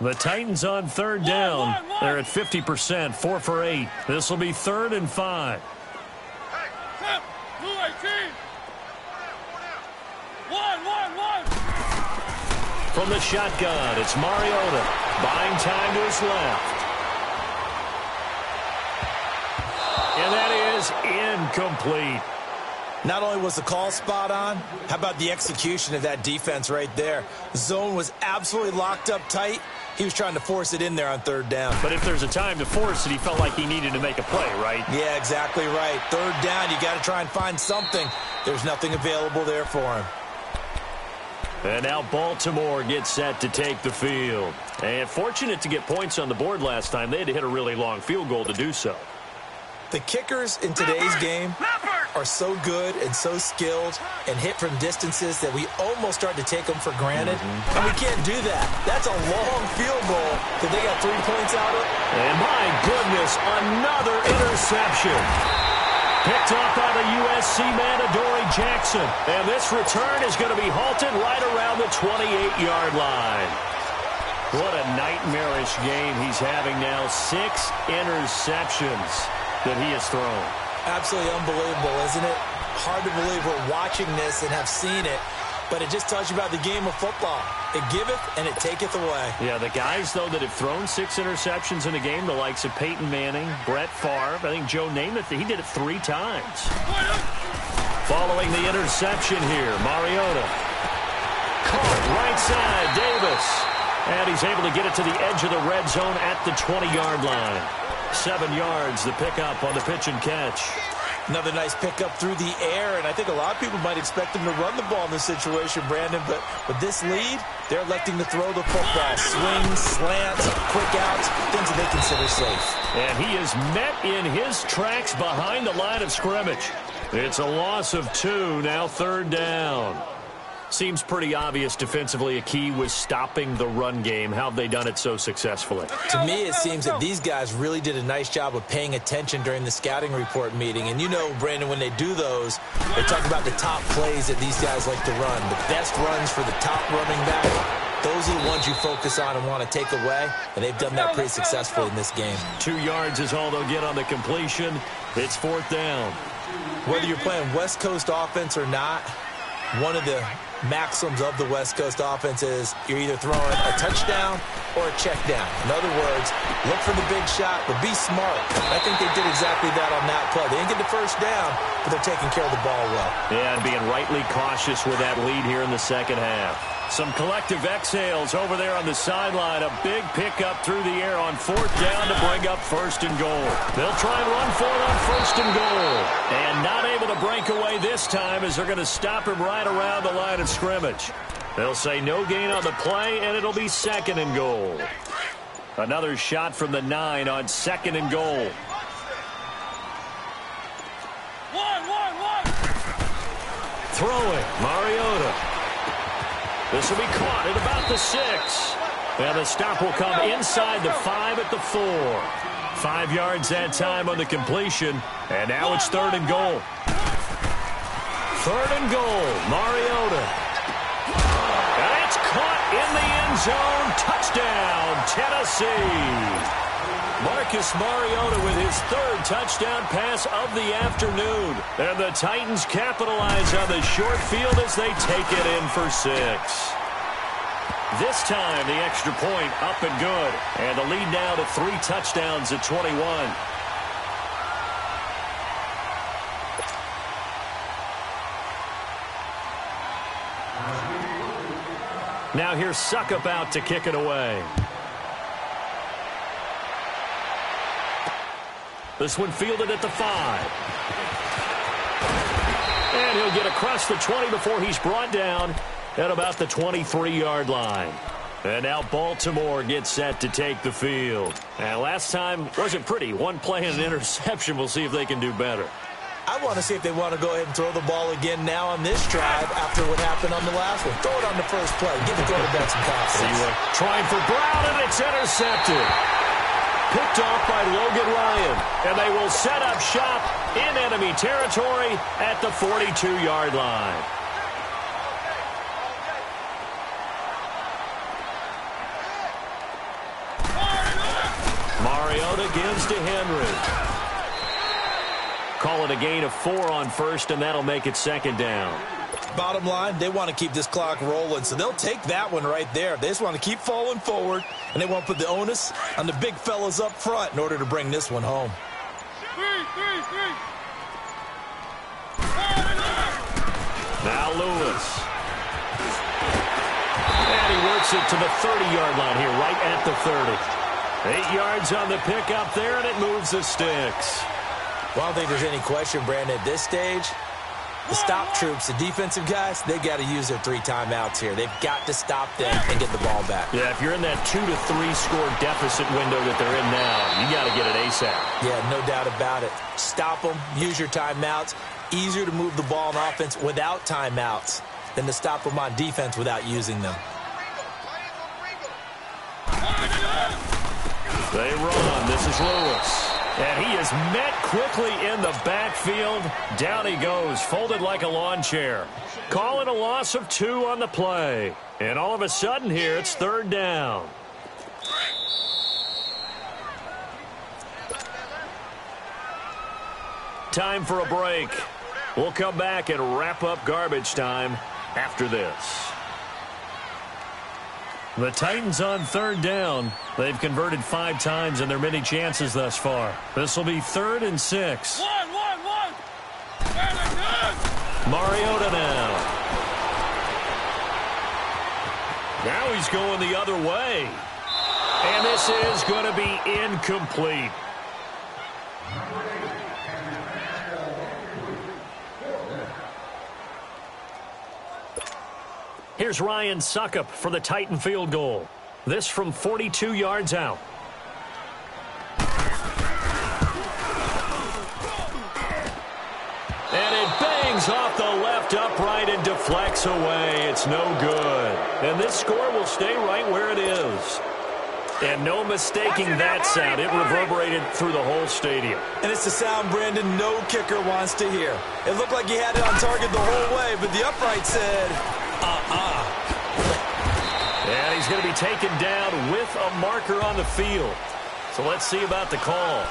The Titans on 3rd down. They're at 50%, 4 for 8. This will be 3rd and 5. Hey, Tim, 218. One. From the shotgun, it's Mariota. Buying time to his left. And that is incomplete. Not only was the call spot on, how about the execution of that defense right there? The zone was absolutely locked up tight. He was trying to force it in there on 3rd down. But if there's a time to force it, he felt like he needed to make a play, right? Yeah, exactly right. 3rd down, you got to try and find something. There's nothing available there for him. And now Baltimore gets set to take the field. And fortunate to get points on the board last time. They had to hit a really long field goal to do so. The kickers in today's game are so good and so skilled and hit from distances that we almost start to take them for granted. And we can't do that. That's a long field goal that they got 3 points out of. And my goodness, another interception. Picked off by the USC man, Adoree Jackson. And this return is going to be halted right around the 28-yard line. What a nightmarish game he's having now. 6 interceptions that he has thrown. Absolutely unbelievable, isn't it? Hard to believe we're watching this and have seen it, but it just tells you about the game of football. It giveth and it taketh away. Yeah, the guys, though, that have thrown 6 interceptions in a game, the likes of Peyton Manning, Brett Favre, I think Joe Namath, he did it 3 times. Following the interception here, Mariota. Caught right side, Davis. And he's able to get it to the edge of the red zone at the 20-yard line. 7 yards, the pickup on the pitch and catch. Another nice pickup through the air, and I think a lot of people might expect them to run the ball in this situation, Brandon, but with this lead, they're electing to throw the football. Swings, slants, quick outs, things that they consider safe. And he is met in his tracks behind the line of scrimmage. It's a loss of 2, now 3rd down. Seems pretty obvious defensively a key was stopping the run game. How have they done it so successfully? To me, it seems that these guys really did a nice job of paying attention during the scouting report meeting. And you know, Brandon, when they do those, they talk about the top plays that these guys like to run. The best runs for the top running back. Those are the ones you focus on and want to take away. And they've done that pretty successfully in this game. 2 yards is all they'll get on the completion. It's 4th down. Whether you're playing West Coast offense or not, one of the maxims of the West Coast offense is you're either throwing a touchdown or a check down. In other words, look for the big shot, but be smart. I think they did exactly that on that play. They didn't get the first down, but they're taking care of the ball well. Yeah, and being rightly cautious with that lead here in the second half. Some collective exhales over there on the sideline. A big pickup through the air on fourth down to bring up first and goal. They'll try and run for it on first and goal. And not able to break away this time as they're going to stop him right around the line of scrimmage. They'll say no gain on the play, and it'll be second and goal. Another shot from the 9 on second and goal. Throwing, Mariota. This will be caught at about the 6. And the stop will come inside the 5 at the 4. 5 yards that time on the completion. And now it's third and goal. Third and goal, Mariota. And it's caught in the end zone. Touchdown, Tennessee. Marcus Mariota with his third touchdown pass of the afternoon. And the Titans capitalize on the short field as they take it in for 6. This time, the extra point up and good. And the lead now to 3 touchdowns at 21. Now here's Suckup out to kick it away. This one fielded at the 5. And he'll get across the 20 before he's brought down at about the 23-yard line. And now Baltimore gets set to take the field. And last time wasn't pretty. One play and an interception. We'll see if they can do better. I want to see if they want to go ahead and throw the ball again now on this drive after what happened on the last one. Throw it on the first play. Give the quarterback some confidence. Trying for Brown, and it's intercepted. Picked off by Logan Ryan. And they will set up shop in enemy territory at the 42-yard line. Mariota gives to Henry. Call it a gain of 4 on first, and that'll make it second down. Bottom line, they want to keep this clock rolling, so they'll take that one right there. They just want to keep falling forward, and they want to put the onus on the big fellas up front in order to bring this one home. Now Lewis. And he works it to the 30-yard line here, right at the 30. 8 yards on the pickup there, and it moves the sticks. Well, I don't think there's any question, Brandon, at this stage, the stop troops, the defensive guys, they got to use their 3 timeouts here. They've got to stop them and get the ball back. Yeah, if you're in that 2 to 3 score deficit window that they're in now, you got to get it ASAP. Yeah, no doubt about it. Stop them, use your timeouts. Easier to move the ball on offense without timeouts than to stop them on defense without using them. They run. This is Lewis. And he is met quickly in the backfield. Down he goes, folded like a lawn chair. Call it a loss of 2 on the play. And all of a sudden here, it's third down. Time for a break. We'll come back and wrap up garbage time after this. The Titans on third down. They've converted 5 times in their many chances thus far. This will be 3rd and 6. Mariota now. Now he's going the other way. And this is going to be incomplete. Here's Ryan Suckup for the Titan field goal. This from 42 yards out. And it bangs off the left upright and deflects away. It's no good. And this score will stay right where it is. And no mistaking that sound. It reverberated through the whole stadium. And it's the sound, Brandon, no kicker wants to hear. It looked like he had it on target the whole way, but the upright said, And he's going to be taken down with a marker on the field. So let's see about the call.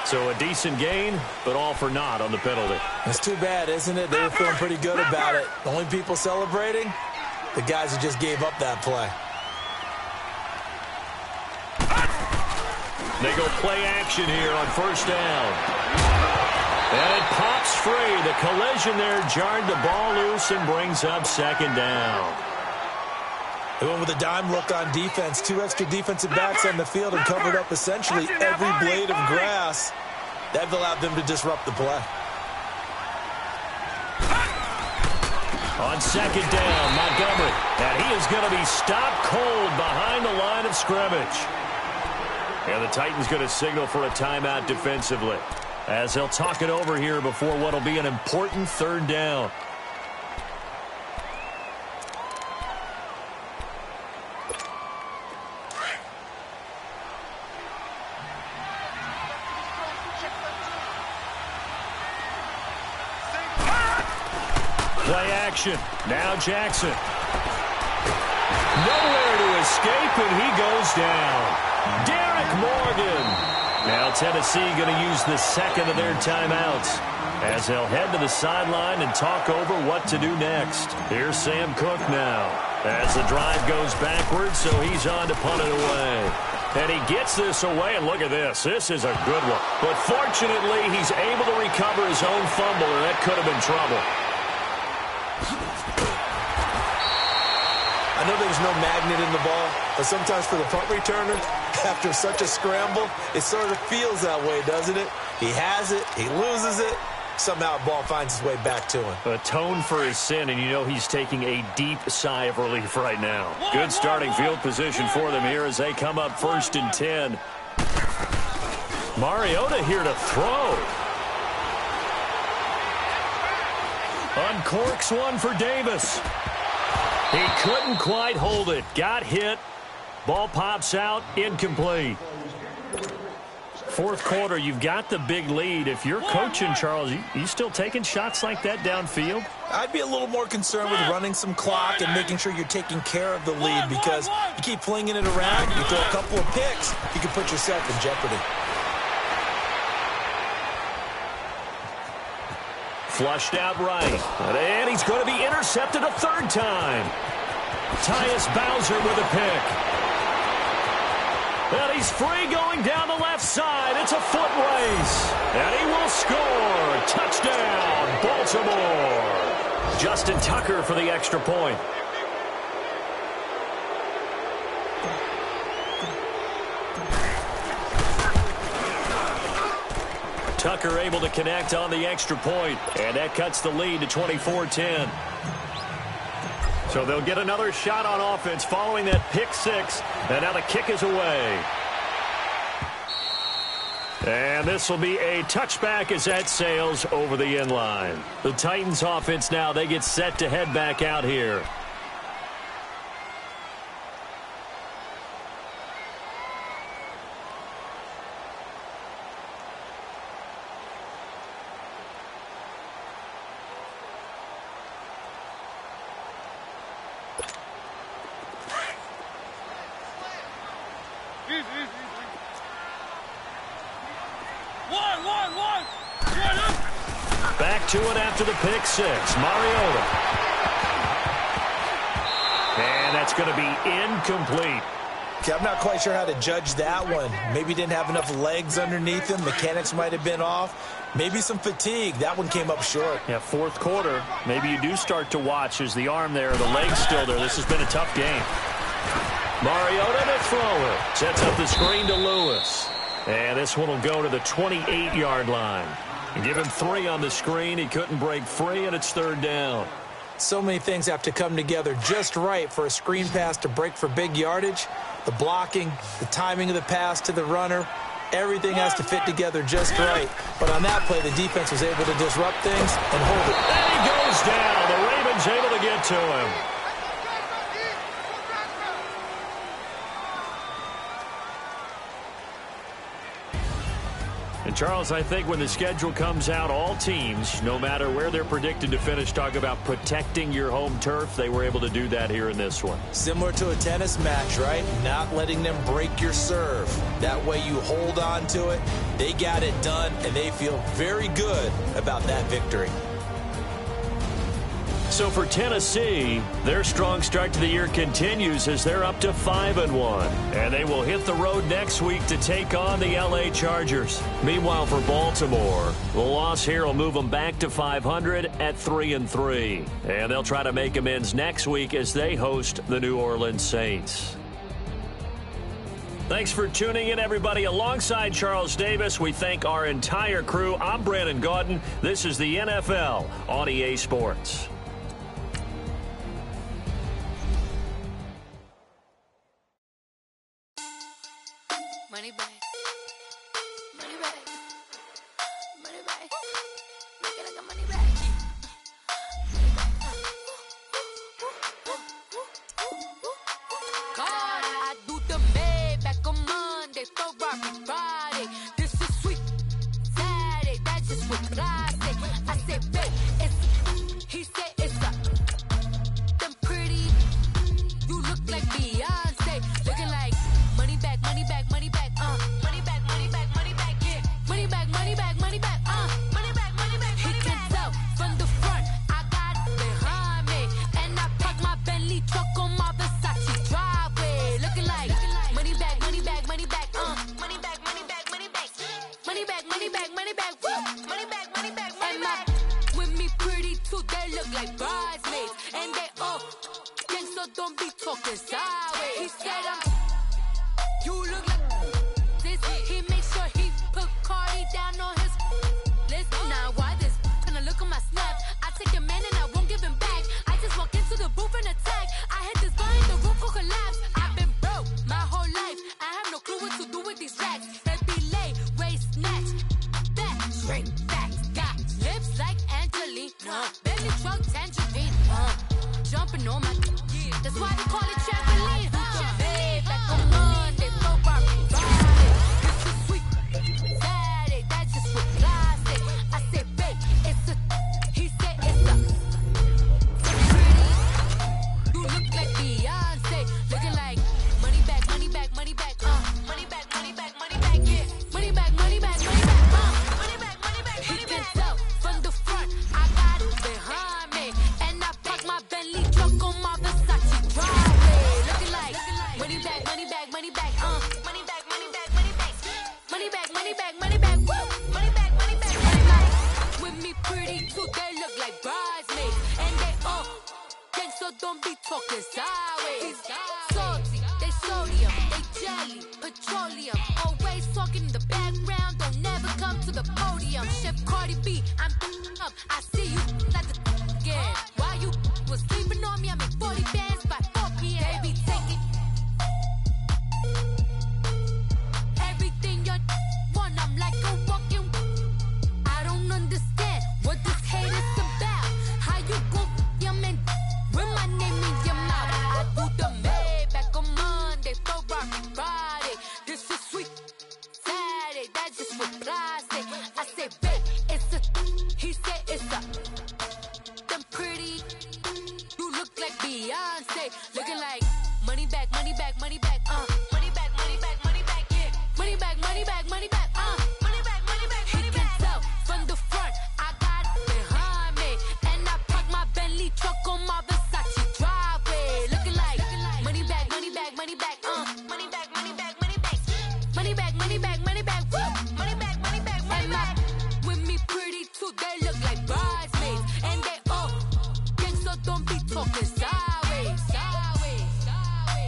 So a decent gain, but all for naught on the penalty. It's too bad, isn't it? They were feeling pretty good about it. The only people celebrating, the guys who just gave up that play. They go play action here on first down. And it pops free. The collision there jarred the ball loose and brings up second down. They went with a dime look on defense. 2 extra defensive backs on the field and covered up essentially every blade of grass. That allowed them to disrupt the play. On second down, Montgomery. And he is going to be stopped cold behind the line of scrimmage. And the Titans going to signal for a timeout defensively, as they'll talk it over here before what will be an important third down. Play action. Now Jackson. Nowhere to escape, and he goes down. Derek Morgan. Now Tennessee going to use the second of their timeouts, as they'll head to the sideline and talk over what to do next. Here's Sam Cook now, as the drive goes backwards, so he's on to punt it away. And he gets this away, and look at this. This is a good one. But fortunately, he's able to recover his own fumble, and that could have been trouble. I know there's no magnet in the ball, but sometimes for the punt returner, after such a scramble, it sort of feels that way, doesn't it? He has it, he loses it, somehow the ball finds its way back to him. Atone for his sin, and you know he's taking a deep sigh of relief right now. Good starting field position for them here as they come up 1st and 10. Mariota here to throw. Uncorks one for Davis. He couldn't quite hold it. Got hit. Ball pops out. Incomplete. 4th quarter, you've got the big lead. If you're coaching, Charles, you still taking shots like that downfield? I'd be a little more concerned with running some clock and making sure you're taking care of the lead, because you keep flinging it around, you throw a couple of picks, you can put yourself in jeopardy. Flushed out right. And he's going to be intercepted a 3rd time. Tyus Bowser with a pick. And he's free going down the left side. It's a foot race. And he will score. Touchdown, Baltimore. Justin Tucker for the extra point. Tucker able to connect on the extra point, and that cuts the lead to 24-10. So they'll get another shot on offense following that pick 6, and now the kick is away. And this will be a touchback as that sails over the end line. The Titans offense now, they get set to head back out here. Back to it after the pick 6. Mariota. And that's going to be incomplete. Okay, I'm not quite sure how to judge that one. Maybe he didn't have enough legs underneath him. Mechanics might have been off. Maybe some fatigue. That one came up short. Yeah, 4th quarter. Maybe you do start to watch as the arm there, the leg's still there. This has been a tough game. Mariota to throw it. Sets up the screen to Lewis. And this one will go to the 28-yard line. And give him 3 on the screen. He couldn't break free, and it's 3rd down. So many things have to come together just right for a screen pass to break for big yardage. The blocking, the timing of the pass to the runner, everything has to fit together just right. But on that play, the defense was able to disrupt things and hold it. And he goes down. The Ravens able to get to him. And, Charles, I think when the schedule comes out, all teams, no matter where they're predicted to finish, talk about protecting your home turf. They were able to do that here in this one. Similar to a tennis match, right? Not letting them break your serve. That way you hold on to it. They got it done, and they feel very good about that victory. So for Tennessee, their strong start to the year continues as they're up to 5-1. And they will hit the road next week to take on the LA Chargers. Meanwhile, for Baltimore, the loss here will move them back to 500 at 3-3. And they'll try to make amends next week as they host the New Orleans Saints. Thanks for tuning in, everybody. Alongside Charles Davis, we thank our entire crew. I'm Brandon Gaudin. This is the NFL on EA Sports. Money back. Money back. Money back. Make it like a money back. God, I do the Maybach on Monday, Ferrari Friday. This is sweet Saturday. That's just what I say. I say, babe, it's. He said it's a. Them pretty. You look like Beyonce. Looking like money back, money back, money back. Money back, money back, money back, yeah. Money back, money back, money back, money back, money back, money back. He can tell from the front, I got it behind me. And I park my Bentley truck on my Versace driveway. Looking like money back, money back, money back, money back, money back, money back. Money back, money back, money back, woo. Money back, money back, money back. With me pretty too, they look like bridesmaids. And they all gang, so don't be talking sideways. He said you look like this. He makes sure he put Cardi down on his list. Now why this? When I look at my snap, I take a man and I won't give him back. I just walk into the booth and attack. I hit this behind the roof will collapse. I've been broke my whole life. I have no clue what to do with these racks. That be lay, waist snatch, back, straight back. Got lips like Angelina, belly truck tangerine. Jumping on my, that's why they call it trampoline. Babe, back on Monday, Ferrari Friday. This is sweet Saturday, that's just what I say. I say, babe, it's a. He said it's a. So pretty, you look like Beyonce, looking like money back, money back, money back, money back, money back, money back, yeah. Money back, money back, money back, money back, money back. He can tell from the front, I got it behind me, and I park my Bentley truck on my Versace driveway. Looking like money back, money back, money back, money back, money back, money back, money back, money back, money back, woo. Money back, money back, money back. With me pretty too, they look like bridesmaids, and they all gang, so don't be talking sideways. Salty, they sodium, they jelly, petroleum. Always talking in the background, don't never come to the podium. Chef Cardi B, I'm up. I see you like the again. Why you was sleeping on me? I make 40 bands by 4 p.m. They be taking everything you want. I'm like a walking. I don't understand what this hate is about. How you go your man with my name in your mouth? I do the Maybach on Monday, Ferrari Friday. This is sweet Saturday, that's just what I say. I say, babe, it's a. He said it's a. Them pretty, you look like Beyonce, looking like money back, money back, money back, money back, money back, money back, yeah. Money back, money back, money back, money back, money back, money back. He can tell from the front, I got it behind me, and I park my Bentley truck on my Versace driveway. Looking like money back, money back, money back, money back, money back, money back, money back, money back, money back, woo. Money back, money back, money back. With me pretty too, they look like bridesmaids, and they all gang, so don't be talking sideways. Sideways, sideways.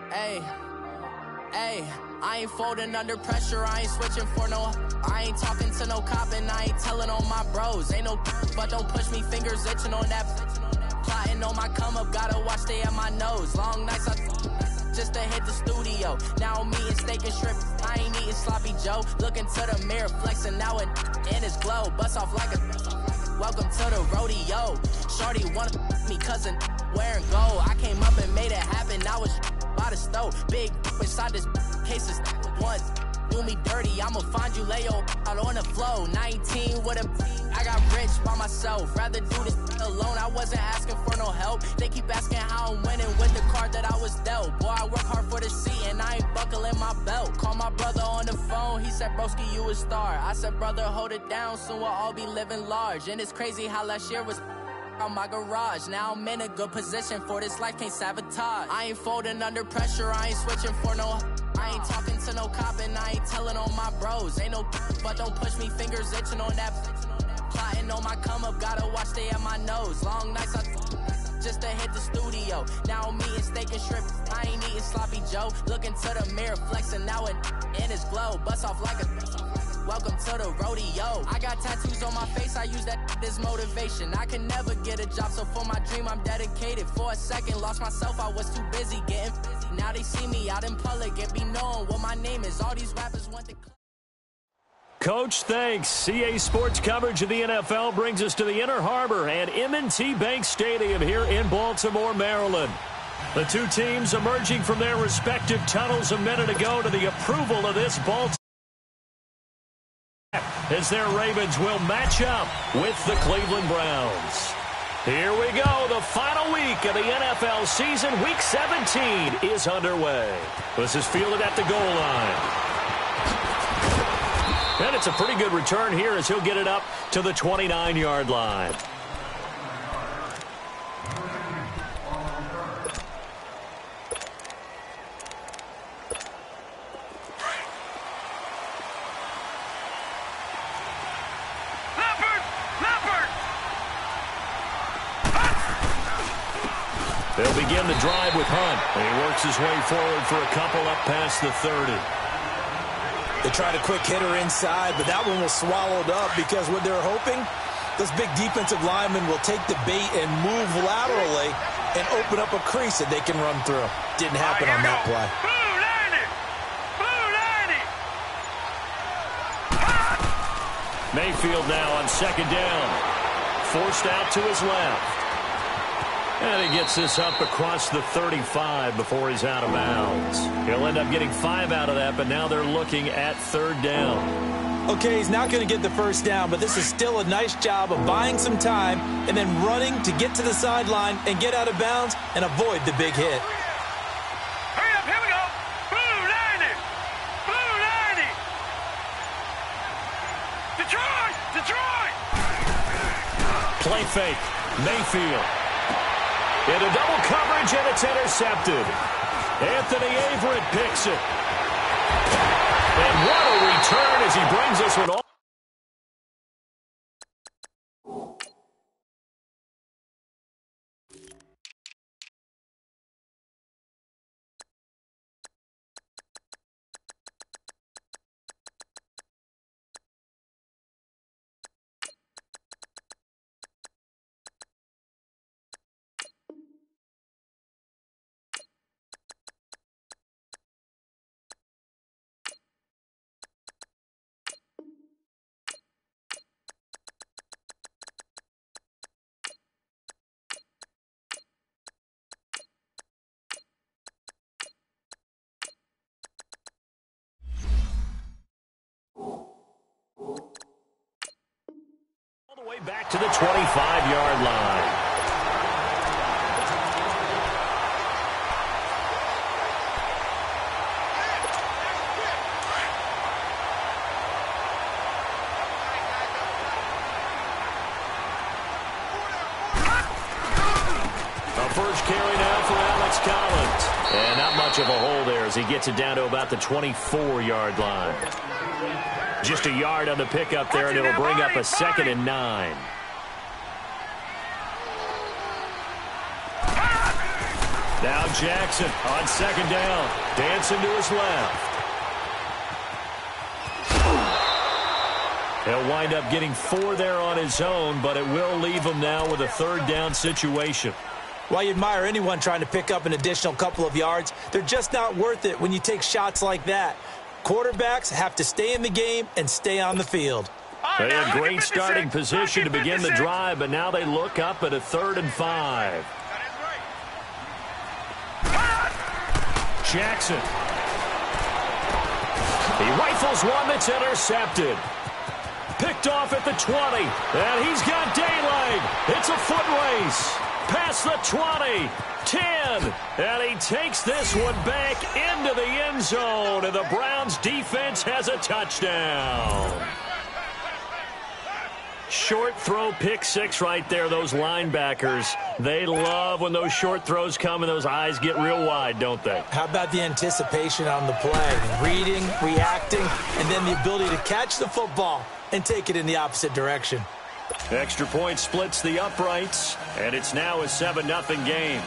Hey, Hey, I ain't folding under pressure, I ain't switching for no. I ain't talking to no cop and I ain't telling on my bros. Ain't no but don't push me, fingers itching on that. Plotting on my come up, gotta watch stay at my nose. Long nights I just to hit the studio. Now I'm eating steak and shrimp, I ain't eating sloppy Joe. Looking to the mirror, flexing now and in his glow. Bust off like a welcome to the rodeo. Shorty wanna me cousin wearing gold. I came up and made it happen, I was by the stove. Big inside this case is once. Do me dirty, I'ma find you lay out on the floor. 19 with a I got rich by myself. Rather do this alone, I wasn't asking for no help. They keep asking how I'm winning with the card that I was dealt. Boy, I work hard for the seat and I ain't buckling my belt. Call my brother on the phone, he said, broski, you a star. I said, brother, hold it down, soon we'll all be living large. And it's crazy how last year was on my garage. Now I'm in a good position for this life, can't sabotage. I ain't folding under pressure, I ain't switching for no. I ain't talking to no cop and I ain't telling on my bros. Ain't no but don't push me, fingers itching on that. Plotting on my come up, gotta watch stay at my nose. Long nights I just to hit the studio. Now I'm eating steak and shrimp, I ain't eating sloppy Joe. Looking to the mirror, flexing now and in his glow. Bust off like a welcome to the rodeo. I got tattoos on my face, I use that as motivation. I can never get a job, so for my dream I'm dedicated. For a second, lost myself, I was too busy getting busy. Now they see me out in public and be knowing what my name is. All these rappers want the... Coach, thanks. CA Sports coverage of the NFL brings us to the Inner Harbor and M&T Bank Stadium here in Baltimore, Maryland. The two teams emerging from their respective tunnels a minute ago to the approval of this Baltimore as their Ravens will match up with the Cleveland Browns. Here we go. The final week of the NFL season. Week 17 is underway. This is fielded at the goal line. And it's a pretty good return here as he'll get it up to the 29-yard line. They'll begin the drive with Hunt. And he works his way forward for a couple up past the 30. They tried a quick hitter inside, but that one was swallowed up because what they're hoping, those big defensive linemen will take the bait and move laterally and open up a crease that they can run through. Didn't happen on that play. Mayfield now on second down. Forced out to his left. And he gets this up across the 35 before he's out of bounds. He'll end up getting 5 out of that, but now they're looking at third down. Okay, he's not going to get the first down, but this is still a nice job of buying some time and then running to get to the sideline and get out of bounds and avoid the big hit. Hurry up, here we go. Blue 90. Blue 90. Detroit! Detroit! Play fake. Mayfield. Into double coverage, and it's intercepted. Anthony Averett picks it. And what a return as he brings this one all. Way back to the 25-yard line. A first carry now for Alex Collins. And not much of a hole there as he gets it down to about the 24-yard line. Just a yard on the pickup there, and it'll bring up a 2nd and 9. Now Jackson on second down. Dancing to his left. He'll wind up getting 4 there on his own, but it will leave him now with a third down situation. While you admire anyone trying to pick up an additional couple of yards, they're just not worth it when you take shots like that. Quarterbacks have to stay in the game and stay on the field. They had great starting position to begin the drive, but now they look up at a 3rd and 5. Jackson. He rifles one that's intercepted. Picked off at the 20, and he's got daylight. It's a foot race. Past the 20, 10, and he takes this one back into the end zone, and the Browns defense has a touchdown. Short throw, pick 6 right there. Those linebackers, they love when those short throws come and those eyes get real wide, don't they? How about the anticipation on the play? Reading, reacting, and then the ability to catch the football and take it in the opposite direction. Extra point splits the uprights, and it's now a 7-0 game.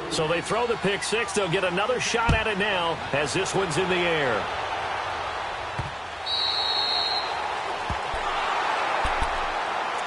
So they throw the pick 6. They'll get another shot at it now as this one's in the air.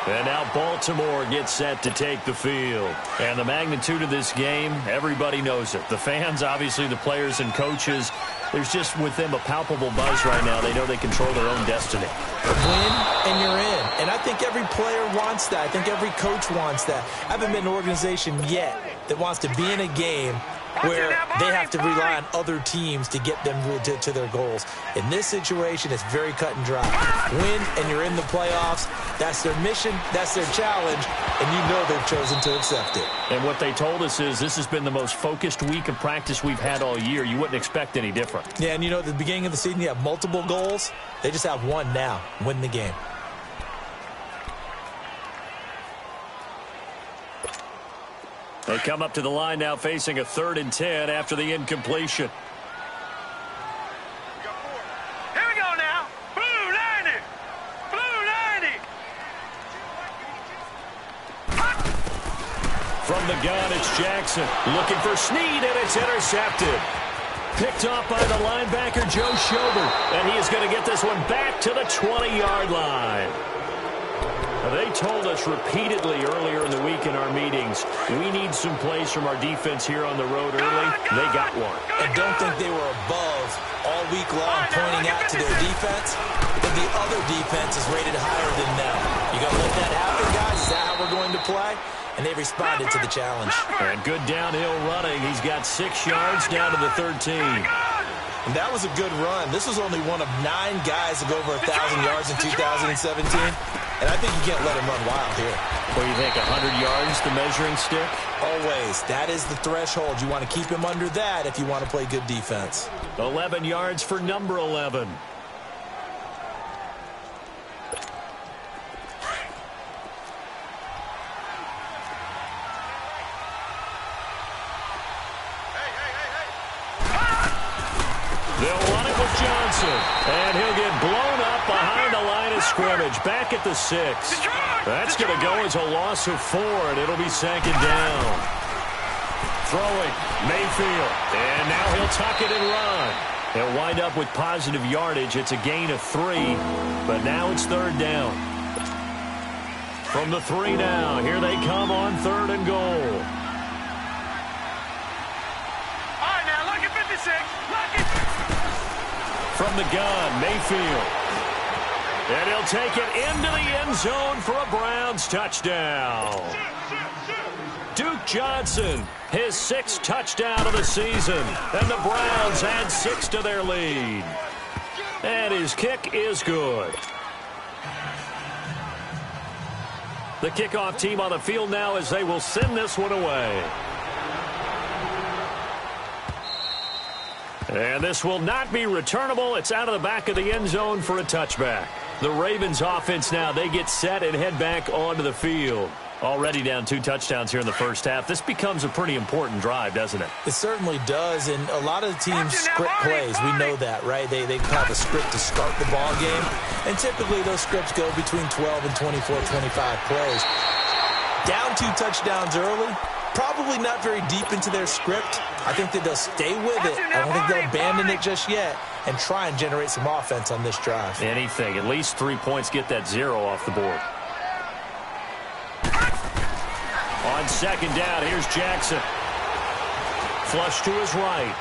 And now Baltimore gets set to take the field. And the magnitude of this game, everybody knows it. The fans, obviously the players and coaches, there's just with them a palpable buzz right now. They know they control their own destiny. Win and you're in. And I think every player wants that. I think every coach wants that. I haven't been in an organization yet that wants to be in a game where they have to rely on other teams to get them to their goals. In this situation, it's very cut and dry. Win and you're in the playoffs. That's their mission. That's their challenge. And you know they've chosen to accept it. And what they told us is this has been the most focused week of practice we've had all year. You wouldn't expect any different. Yeah, and you know, at the beginning of the season, you have multiple goals. They just have one now. Win the game. They come up to the line now facing a 3rd and 10 after the incompletion. Here we go now. Blue 90. Blue 90. From the gun, it's Jackson. Looking for Snead, and it's intercepted. Picked off by the linebacker, Joe Schobert. And he is going to get this one back to the 20-yard line. They told us repeatedly earlier in the week in our meetings, we need some plays from our defense here on the road early. They got one. And don't think they were above all week long pointing out to their defense, but the other defense is rated higher than them. You got to let that happen, guys. Is that how we're going to play? And they responded to the challenge. And good downhill running. He's got 6 yards down to the 13. And that was a good run. This was only one of 9 guys to go over 1,000 yards in 2017. And I think you can't let him run wild here. What do you think, 100 yards, the measuring stick? Always. That is the threshold. You want to keep him under that if you want to play good defense. 11 yards for number 11. They'll run it with Johnson, and he'll get blown up behind the line of scrimmage, back at the 6. That's going to go as a loss of 4, and it'll be 2nd down. Throwing, Mayfield, and now he'll tuck it and run. He'll wind up with positive yardage. It's a gain of 3, but now it's 3rd down. From the 3 now, here they come on 3rd and goal. From the gun, Mayfield. And he'll take it into the end zone for a Browns touchdown. Duke Johnson, his 6th touchdown of the season. And the Browns add 6 to their lead. And his kick is good. The kickoff team on the field now as they will send this one away. And this will not be returnable. It's out of the back of the end zone for a touchback. The Ravens offense now, they get set and head back onto the field. Already down 2 touchdowns here in the first half. This becomes a pretty important drive, doesn't it? It certainly does, and a lot of the teams script plays. We know that, right? They have a script to start the ball game, and typically those scripts go between 12 and 24, 25 plays. Down 2 touchdowns early, probably not very deep into their script. I think that they'll stay with it. I don't think they'll abandon it just yet and try and generate some offense on this drive. Anything. At least 3 points, get that 0 off the board. On second down, here's Jackson. Flush to his right.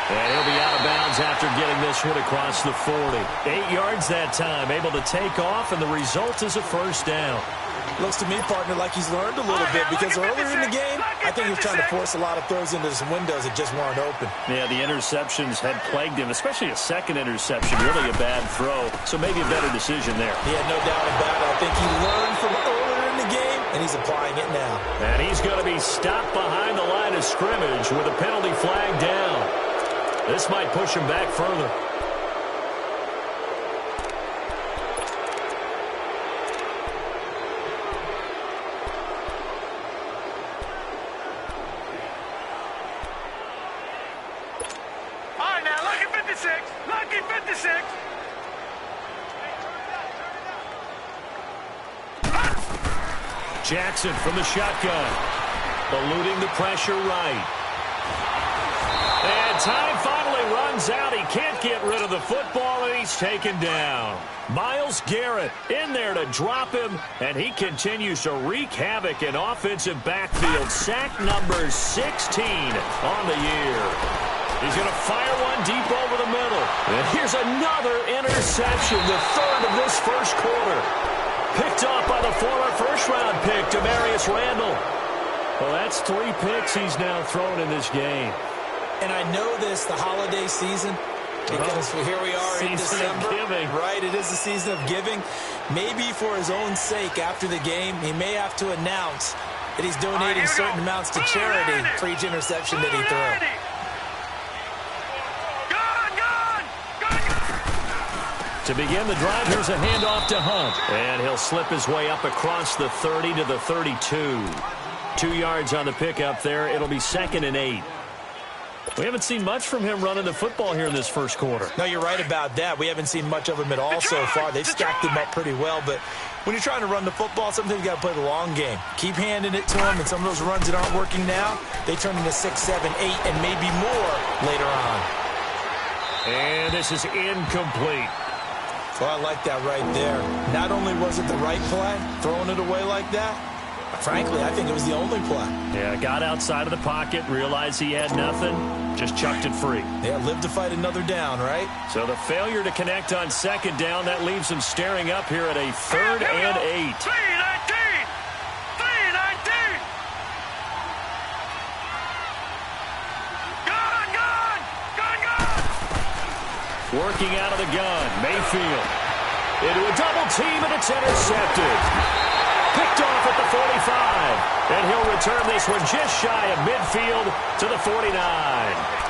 And he'll be out of bounds after getting this one across the 40. 8 yards that time, able to take off, and the result is a first down. Looks to me, partner, like he's learned a little bit, because earlier in the game, I think he was trying to force a lot of throws into some windows that just weren't open. Yeah, the interceptions had plagued him, especially a second interception, really a bad throw, so maybe a better decision there. Yeah, no doubt about it. I think he learned from earlier in the game, and he's applying it now. And he's going to be stopped behind the line of scrimmage with a penalty flag down. This might push him back further. Jackson from the shotgun. Eluding the pressure right. And time finally runs out. He can't get rid of the football, and he's taken down. Myles Garrett in there to drop him, and he continues to wreak havoc in offensive backfield. Sack number 16 on the year. He's going to fire one deep over the middle. And here's another interception, the third of this first quarter. Picked off by the former first-round pick, Demarius Randall. Well, that's 3 picks he's now thrown in this game. And I know this, the holiday season, because here we are in December. Giving. Right, it is the season of giving. Maybe for his own sake after the game, he may have to announce that he's donating certain amounts to charity for each interception that he throws. To begin the drive, here's a handoff to Hunt. And he'll slip his way up across the 30 to the 32. 2 yards on the pickup there. It'll be 2nd and 8. We haven't seen much from him running the football here in this first quarter. No, you're right about that. We haven't seen much of him at all so far. They've stacked him up pretty well. But when you're trying to run the football, sometimes you got to play the long game. Keep handing it to him, and some of those runs that aren't working now, they turn into 6, 7, 8, and maybe more later on. And this is incomplete. Well, I like that right there. Not only was it the right play, throwing it away like that, but frankly, I think it was the only play. Yeah, got outside of the pocket, realized he had nothing, just chucked it free. Yeah, live to fight another down, right? So the failure to connect on second down, that leaves him staring up here at a 3rd and 8. 3-19! Working out of the gun, Mayfield. Into a double team, and it's intercepted. Picked off at the 45. And he'll return this one just shy of midfield to the 49.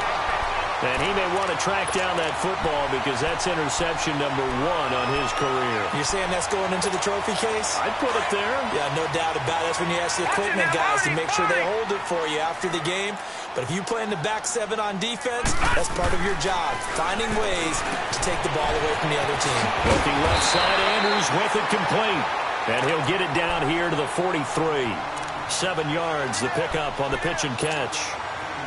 And he may want to track down that football because that's interception number 1 on his career. You're saying that's going into the trophy case? I'd put it there. Yeah, no doubt about it. That's when you ask the equipment guys to make sure they hold it for you after the game. But if you play in the back 7 on defense, that's part of your job, finding ways to take the ball away from the other team. Looking left side, Andrews with it complete. And he'll get it down here to the 43. 7 yards, the pickup on the pitch and catch.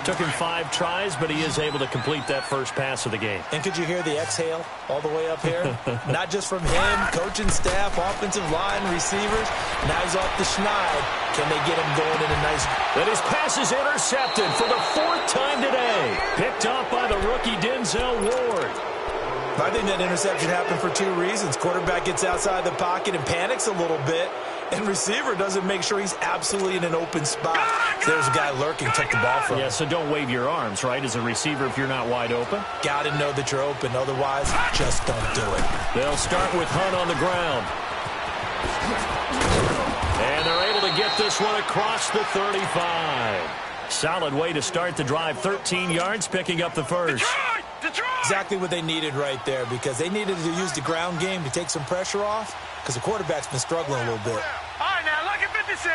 Took him 5 tries, but he is able to complete that first pass of the game. And could you hear the exhale all the way up here? Not just from him, coaching staff, offensive line, receivers. Now he's off the schneid. Can they get him going in a nice... And his pass is intercepted for the 4th time today. Picked off by the rookie Denzel Ward. I think that interception happened for 2 reasons. Quarterback gets outside the pocket and panics a little bit. And receiver doesn't make sure he's absolutely in an open spot. So there's a guy lurking, took the ball from him. Yeah, so don't wave your arms, right, as a receiver if you're not wide open. Got to know that you're open. Otherwise, just don't do it. They'll start with Hunt on the ground. And they're able to get this one across the 35. Solid way to start the drive. 13 yards, picking up the first. Exactly what they needed right there, because they needed to use the ground game to take some pressure off. because the quarterback's been struggling a little bit. All right, now, lucky 56.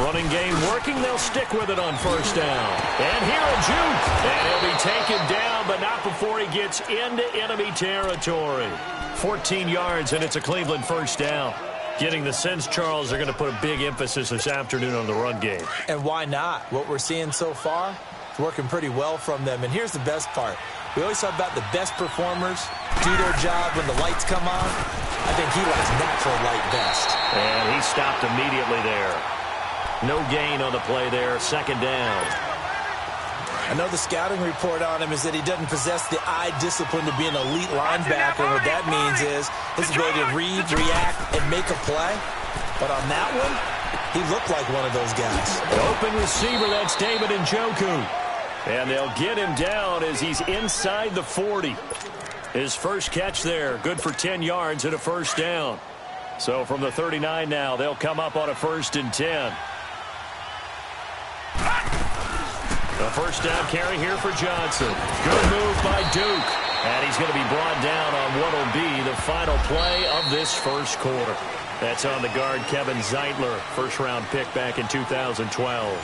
Running game working. They'll stick with it on first down. And here a juke. And he'll be taken down, but not before he gets into enemy territory. 14 yards, and it's a Cleveland first down. Getting the sense, Charles, they're going to put a big emphasis this afternoon on the run game. And why not? What we're seeing so far is working pretty well from them. And here's the best part. We always talk about the best performers do their job when the lights come on. I think he likes natural light best. And he stopped immediately there. No gain on the play there. Second down. I know the scouting report on him is that he doesn't possess the eye discipline to be an elite linebacker. What that means is his ability to read, react, and make a play. But on that one, he looked like one of those guys. Open receiver, that's David Njoku. And they'll get him down as he's inside the 40. His first catch there, good for 10 yards and a first down. So from the 39 now, they'll come up on a 1st and 10. A first down carry here for Johnson. Good move by Duke. And he's going to be brought down on what will be the final play of this first quarter. That's on the guard, Kevin Zeitler, first-round pick back in 2012.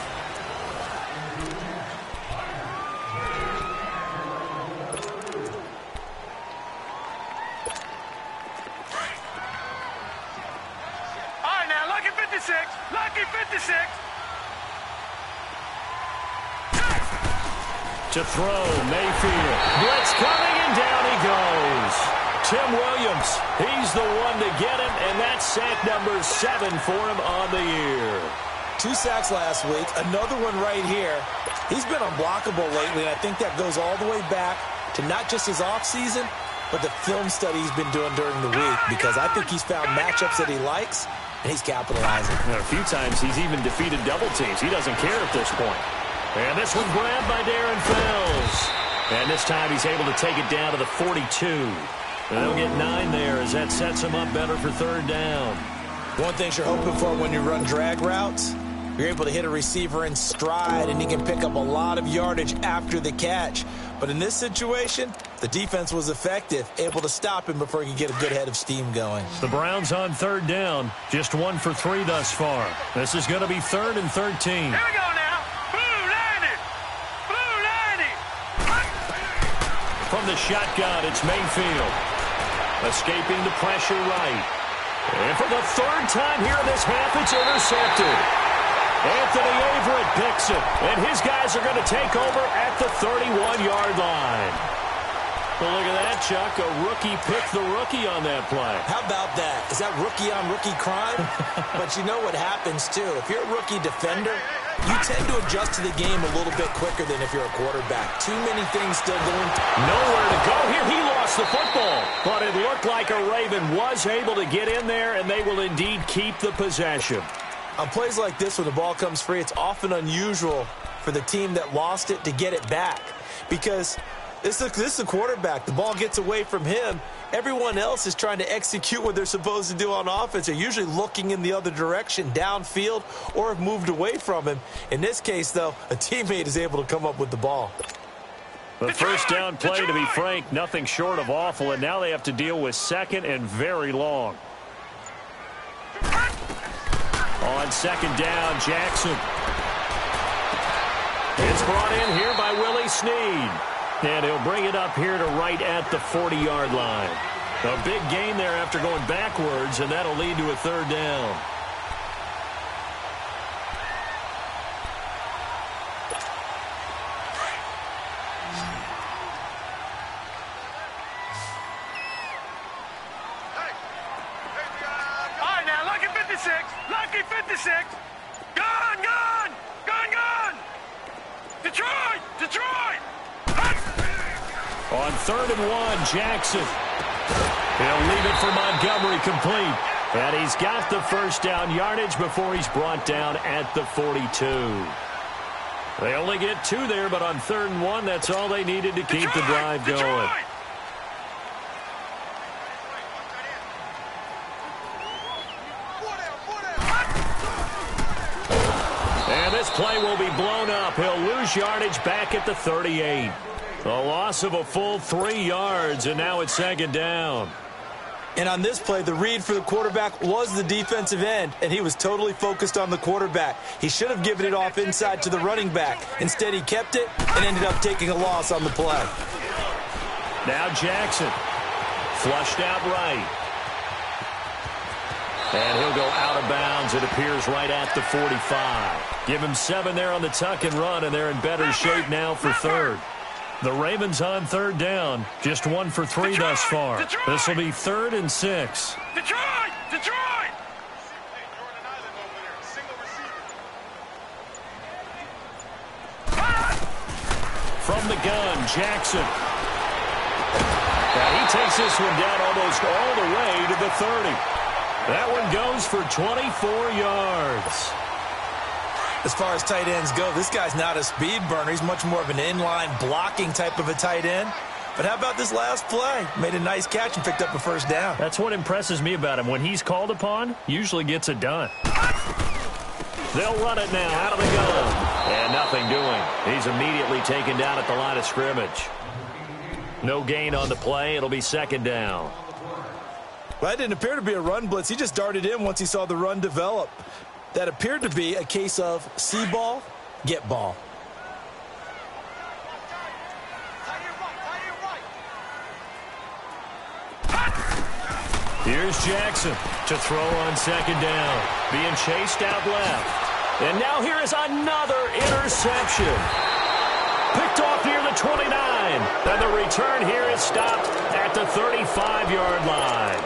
All right, now, lucky 56. Lucky 56. To throw, Mayfield. Blitz coming, and down he goes. Tim Williams, he's the one to get him, and that's sack number 7 for him on the year. 2 sacks last week, another one right here. He's been unblockable lately, and I think that goes all the way back to not just his offseason, but the film study he's been doing during the week, because I think he's found matchups that he likes, and he's capitalizing. And a few times he's even defeated double teams. He doesn't care at this point. And this one grabbed by Darren Fells. And this time he's able to take it down to the 42. And they'll get 9 there as that sets him up better for third down. One thing you're hoping for when you run drag routes, you're able to hit a receiver in stride, and he can pick up a lot of yardage after the catch. But in this situation, the defense was effective, able to stop him before he could get a good head of steam going. The Browns on third down, just 1 for 3 thus far. This is going to be 3rd and 13. Here we go now. From the shotgun, it's Mayfield. Escaping the pressure right. And for the 3rd time here in this half, it's intercepted. Anthony Averett picks it. And his guys are going to take over at the 31-yard line. Well, look at that, Chuck. A rookie picked the rookie on that play. How about that? Is that rookie-on-rookie crime? But you know what happens, too. If you're a rookie defender, you tend to adjust to the game a little bit quicker than if you're a quarterback. Too many things still going. Nowhere to go here. He lost the football. But it looked like a Raven was able to get in there, and they will indeed keep the possession. On plays like this, when the ball comes free, it's often unusual for the team that lost it to get it back. Because this is a quarterback. The ball gets away from him. Everyone else is trying to execute what they're supposed to do on offense. They're usually looking in the other direction, downfield, or have moved away from him. In this case, though, a teammate is able to come up with the ball. The first down play, to be frank, nothing short of awful, and now they have to deal with 2nd and very long. On 2nd down, Jackson. It's brought in here by Willie Snead. And he'll bring it up here to right at the 40-yard line. A big gain there after going backwards, and that'll lead to a 3rd down. All right, now, lucky 56. Lucky 56. Gone, gone. Gone, gone. Detroit, Detroit. On 3rd and 1, Jackson. He'll leave it for Montgomery complete. And he's got the first down yardage before he's brought down at the 42. They only get 2 there, but on 3rd and 1, that's all they needed to keep the drive going. And this play will be blown up. He'll lose yardage back at the 38. A loss of a full 3 yards, and now it's 2nd down. And on this play, the read for the quarterback was the defensive end, and he was totally focused on the quarterback. He should have given it off inside to the running back. Instead, he kept it and ended up taking a loss on the play. Now Jackson, flushed out right. And he'll go out of bounds, it appears, right at the 45. Give him 7 there on the tuck and run, and they're in better shape now for third. The Ravens on third down, just 1 for 3 thus far. This will be 3rd and 6. Detroit! Detroit! From the gun, Jackson. Now he takes this one down almost all the way to the 30. That one goes for 24 yards. As far as tight ends go, this guy's not a speed burner. He's much more of an inline blocking type of a tight end. But how about this last play? Made a nice catch and picked up a first down. That's what impresses me about him. When he's called upon, usually gets it done. They'll run it now out of the gun. And nothing doing. He's immediately taken down at the line of scrimmage. No gain on the play. It'll be 2nd down. Well, that didn't appear to be a run blitz. He just darted in once he saw the run develop. That appeared to be a case of see ball, get ball. Here's Jackson to throw on 2nd down. Being chased out left. And now here is another interception. Picked off near the 29. And the return here is stopped at the 35-yard line.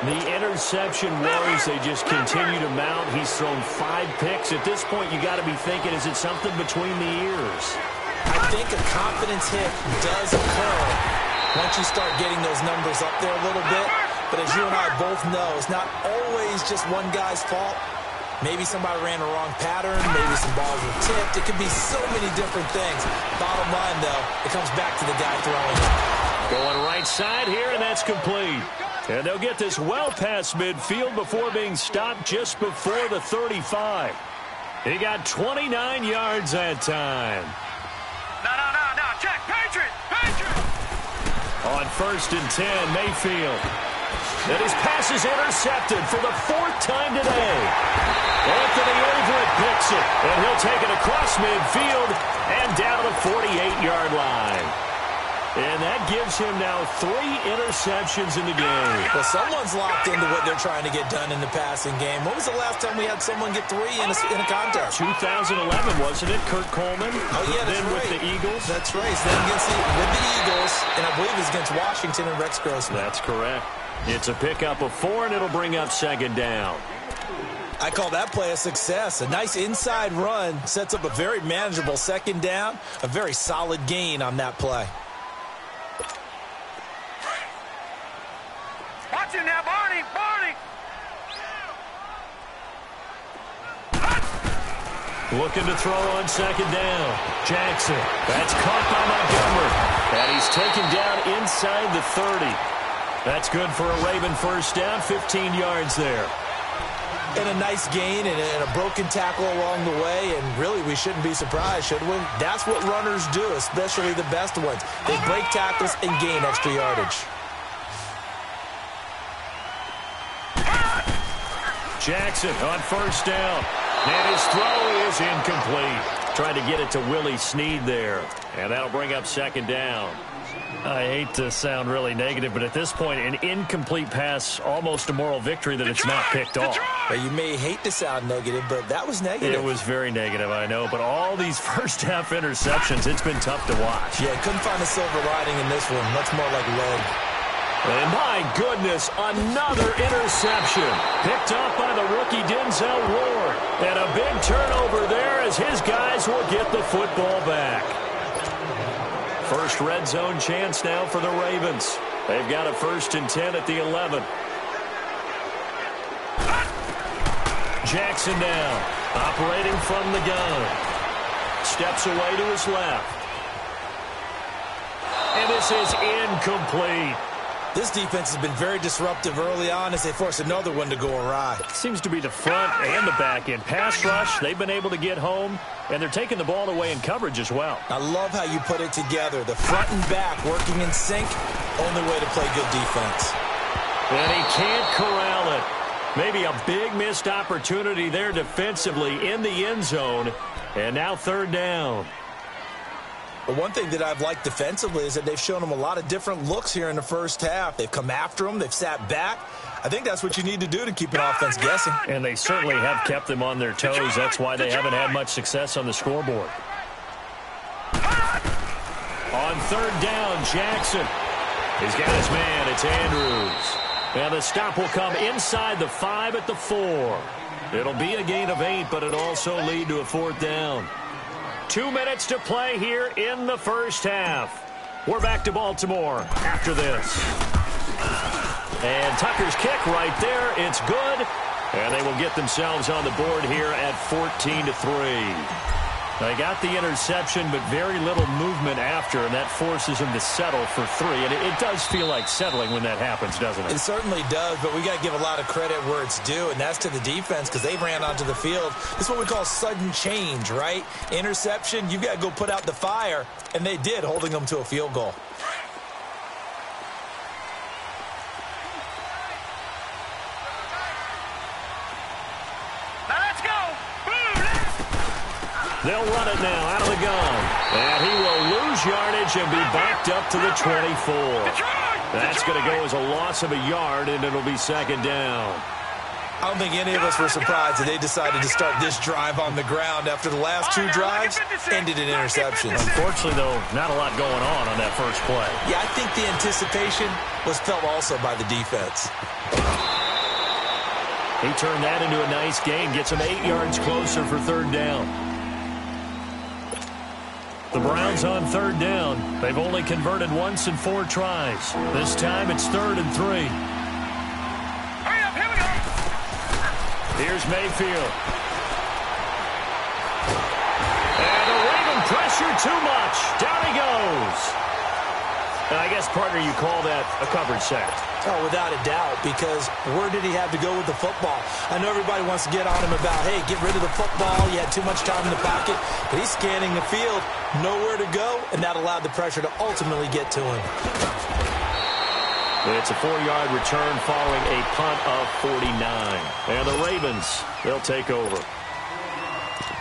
The interception woes, they just continue to mount. He's thrown 5 picks. At this point, you got to be thinking, is it something between the ears? I think a confidence hit does occur once you start getting those numbers up there a little bit. But as you and I both know, it's not always just one guy's fault. Maybe somebody ran a wrong pattern. Maybe some balls were tipped. It could be so many different things. Bottom line, though, it comes back to the guy throwing it. Going right side here, and that's complete. And they'll get this well past midfield before being stopped just before the 35. He got 29 yards that time. No. Check. Patriot. On 1st and 10, Mayfield. And his pass is intercepted for the 4th time today. Anthony Everett picks it, and he'll take it across midfield and down to the 48-yard line. And that gives him now 3 interceptions in the game. Well, someone's locked into what they're trying to get done in the passing game. When was the last time we had someone get 3 in a contest? 2011, wasn't it? Kurt Coleman? Oh, yeah, that's then right. with the Eagles? That's right. So then with the Eagles, and I believe it's against Washington and Rex Grossman. That's correct. It's a pickup of 4, and it'll bring up 2nd down. I call that play a success. A nice inside run sets up a very manageable 2nd down. A very solid gain on that play. Watch him now, Barney. Looking to throw on 2nd down. Jackson. That's caught by Montgomery. And he's taken down inside the 30. That's good for a Raven first down, 15 yards there. And a nice gain and a broken tackle along the way, and really we shouldn't be surprised, should we? That's what runners do, especially the best ones. They break tackles and gain extra yardage. Jackson on 1st down. And his throw is incomplete. Trying to get it to Willie Snead there. And that'll bring up 2nd down. I hate to sound really negative, but at this point, an incomplete pass, almost a moral victory that it's not picked off. Well, you may hate to sound negative, but that was negative. It was very negative, I know. But all these first-half interceptions, it's been tough to watch. Yeah, couldn't find a silver lining in this one. Much more like lead. And my goodness, another interception. Picked off by the rookie Denzel Ward. And a big turnover there as his guys will get the football back. First red zone chance now for the Ravens. They've got a 1st and 10 at the 11. Jackson now, operating from the gun. Steps away to his left. And this is incomplete. This defense has been very disruptive early on as they force another one to go awry. Seems to be the front and the back end. Pass rush, they've been able to get home, and they're taking the ball away in coverage as well. I love how you put it together. The front and back working in sync, only way to play good defense. And he can't corral it. Maybe a big missed opportunity there defensively in the end zone. And now third down. But one thing that I've liked defensively is that they've shown them a lot of different looks here in the first half. They've come after them. They've sat back. I think that's what you need to do to keep an offense guessing. And they certainly have kept them on their toes. That's why they haven't had much success on the scoreboard. On third down, Jackson. He's got his man. It's Andrews. And the stop will come inside the 5 at the 4. It'll be a gain of 8, but it'll also lead to a fourth down. 2 minutes to play here in the first half. We're back to Baltimore after this. And Tucker's kick right there. It's good. And they will get themselves on the board here at 14-3. They got the interception, but very little movement after, and that forces them to settle for 3. And it does feel like settling when that happens, doesn't it? It certainly does, but we got to give a lot of credit where it's due, and that's to the defense because they ran onto the field. This is what we call sudden change, right? Interception, you've got to go put out the fire, and they did, holding them to a field goal. They'll run it now out of the gun. And he will lose yardage and be backed up to the 24. That's going to go as a loss of a yard, and it'll be second down. I don't think any of us were surprised that they decided to start this drive on the ground after the last 2 drives ended in interceptions. Unfortunately, though, not a lot going on that first play. Yeah, I think the anticipation was felt also by the defense. He turned that into a nice gain, gets him 8 yards closer for third down. The Browns on third down. They've only converted once in 4 tries. This time it's 3rd and 3. Hurry up, here we go. Here's Mayfield. And the Raven pressure too much. Down he goes. And I guess, partner, you call that a coverage sack. Oh, without a doubt, because where did he have to go with the football? I know everybody wants to get on him about, hey, get rid of the football. You had too much time in the pocket. But he's scanning the field, nowhere to go, and that allowed the pressure to ultimately get to him. It's a 4-yard return following a punt of 49. And the Ravens, they'll take over.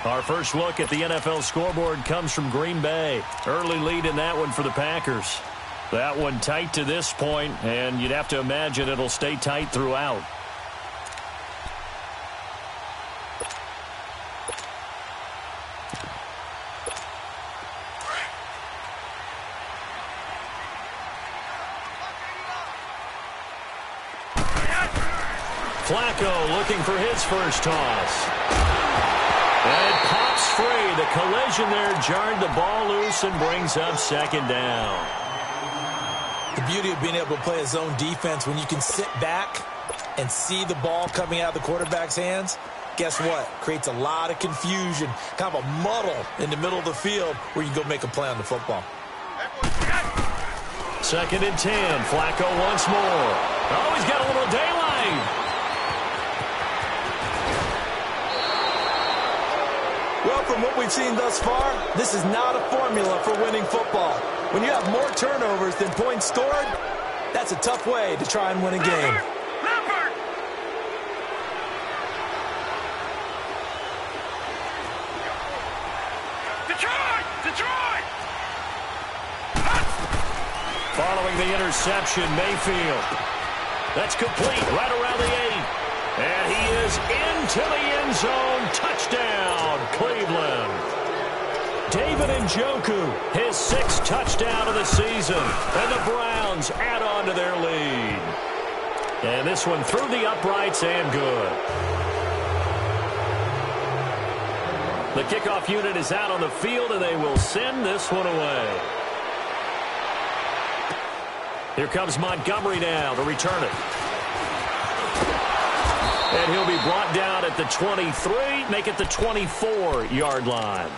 Our first look at the NFL scoreboard comes from Green Bay. Early lead in that one for the Packers. That one tight to this point, and you'd have to imagine it'll stay tight throughout. Flacco looking for his first toss. And it pops free. The collision there jarred the ball loose and brings up second down. The beauty of being able to play a zone defense when you can sit back and see the ball coming out of the quarterback's hands, guess what? Creates a lot of confusion, kind of a muddle in the middle of the field where you can go make a play on the football. 2nd and 10. Flacco once more. Oh, he's got a little daylight. Well, from what we've seen thus far, this is not a formula for winning football. When you have more turnovers than points scored, that's a tough way to try and win a game. Leopard! Detroit! Detroit! Following the interception, Mayfield. That's complete right around the 8. And he is into the end zone. Touchdown, Cleveland. David Njoku, his 6th touchdown of the season. And the Browns add on to their lead. And this one through the uprights and good. The kickoff unit is out on the field, and they will send this one away. Here comes Montgomery now to return it. And he'll be brought down at the 23, make it the 24-yard line.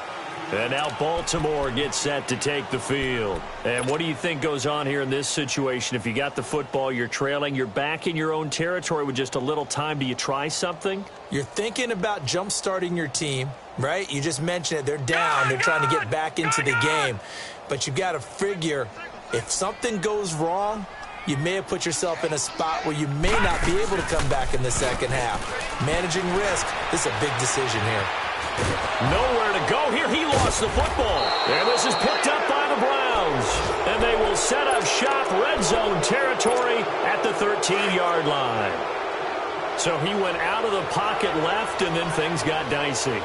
And now Baltimore gets set to take the field. And what do you think goes on here in this situation? If you got the football, you're trailing, you're back in your own territory with just a little time. Do you try something? You're thinking about jump-starting your team, right? You just mentioned it. They're down. They're trying to get back into the game. But you got to figure, if something goes wrong, you may have put yourself in a spot where you may not be able to come back in the second half. Managing risk, this is a big decision here. Nowhere to go here. He lost the football. And this is picked up by the Browns. And they will set up shop, red zone territory at the 13-yard line. So he went out of the pocket left, and then things got dicey.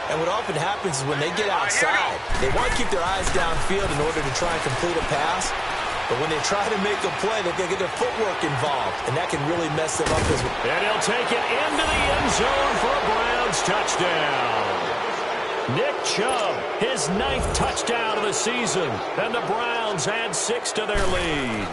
And what often happens is when they get outside, they want to keep their eyes downfield in order to try and complete a pass. But when they try to make a play, they get their footwork involved, and that can really mess them up as well. And he'll take it into the end zone for a Browns touchdown. Nick Chubb, his 9th touchdown of the season, and the Browns add 6 to their lead.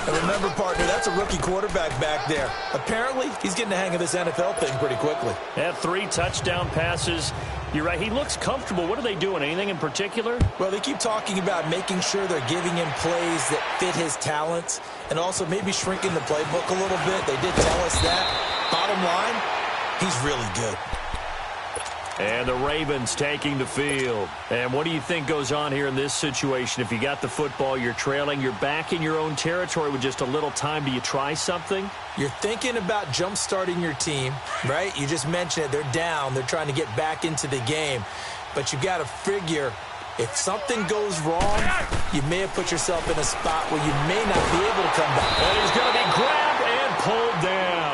And remember, partner, that's a rookie quarterback back there. Apparently, he's getting the hang of this NFL thing pretty quickly. Had 3 touchdown passes. You're right, he looks comfortable. What are they doing? Anything in particular? Well, they keep talking about making sure they're giving him plays that fit his talents and also maybe shrinking the playbook a little bit. They did tell us that. Bottom line, he's really good. And the Ravens taking the field. And what do you think goes on here in this situation? If you got the football, you're trailing, you're back in your own territory with just a little time. Do you try something? You're thinking about jump-starting your team, right? You just mentioned it. They're down. They're trying to get back into the game. But you got to figure if something goes wrong, you may have put yourself in a spot where you may not be able to come back. And he's going to be grabbed and pulled down.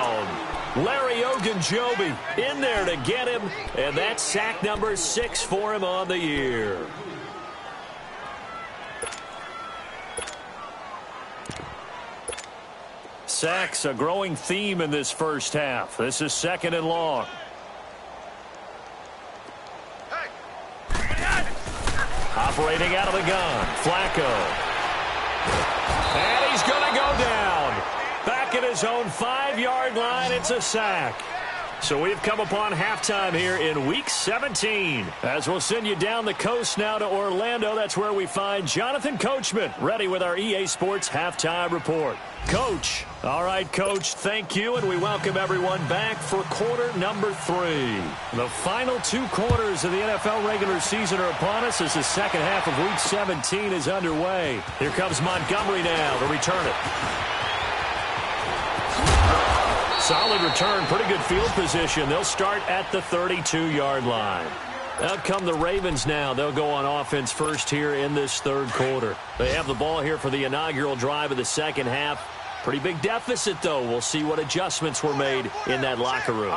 Larry Ogunjobi in there to get him, and that's sack number 6 for him on the year. Sacks, a growing theme in this first half. This is 2nd and long. Operating out of the gun, Flacco. And he's going to go down. Back at his own 5-yard line, it's a sack. So we've come upon halftime here in Week 17. As we'll send you down the coast now to Orlando, that's where we find Jonathan Coachman, ready with our EA Sports Halftime Report. Coach. All right, Coach, thank you, and we welcome everyone back for quarter number 3. The final 2 quarters of the NFL regular season are upon us as the second half of Week 17 is underway. Here comes Montgomery now to return it. Solid return, pretty good field position. They'll start at the 32-yard line. Out come the Ravens now. They'll go on offense first here in this 3rd quarter. They have the ball here for the inaugural drive of the second half. Pretty big deficit, though. We'll see what adjustments were made in that locker room.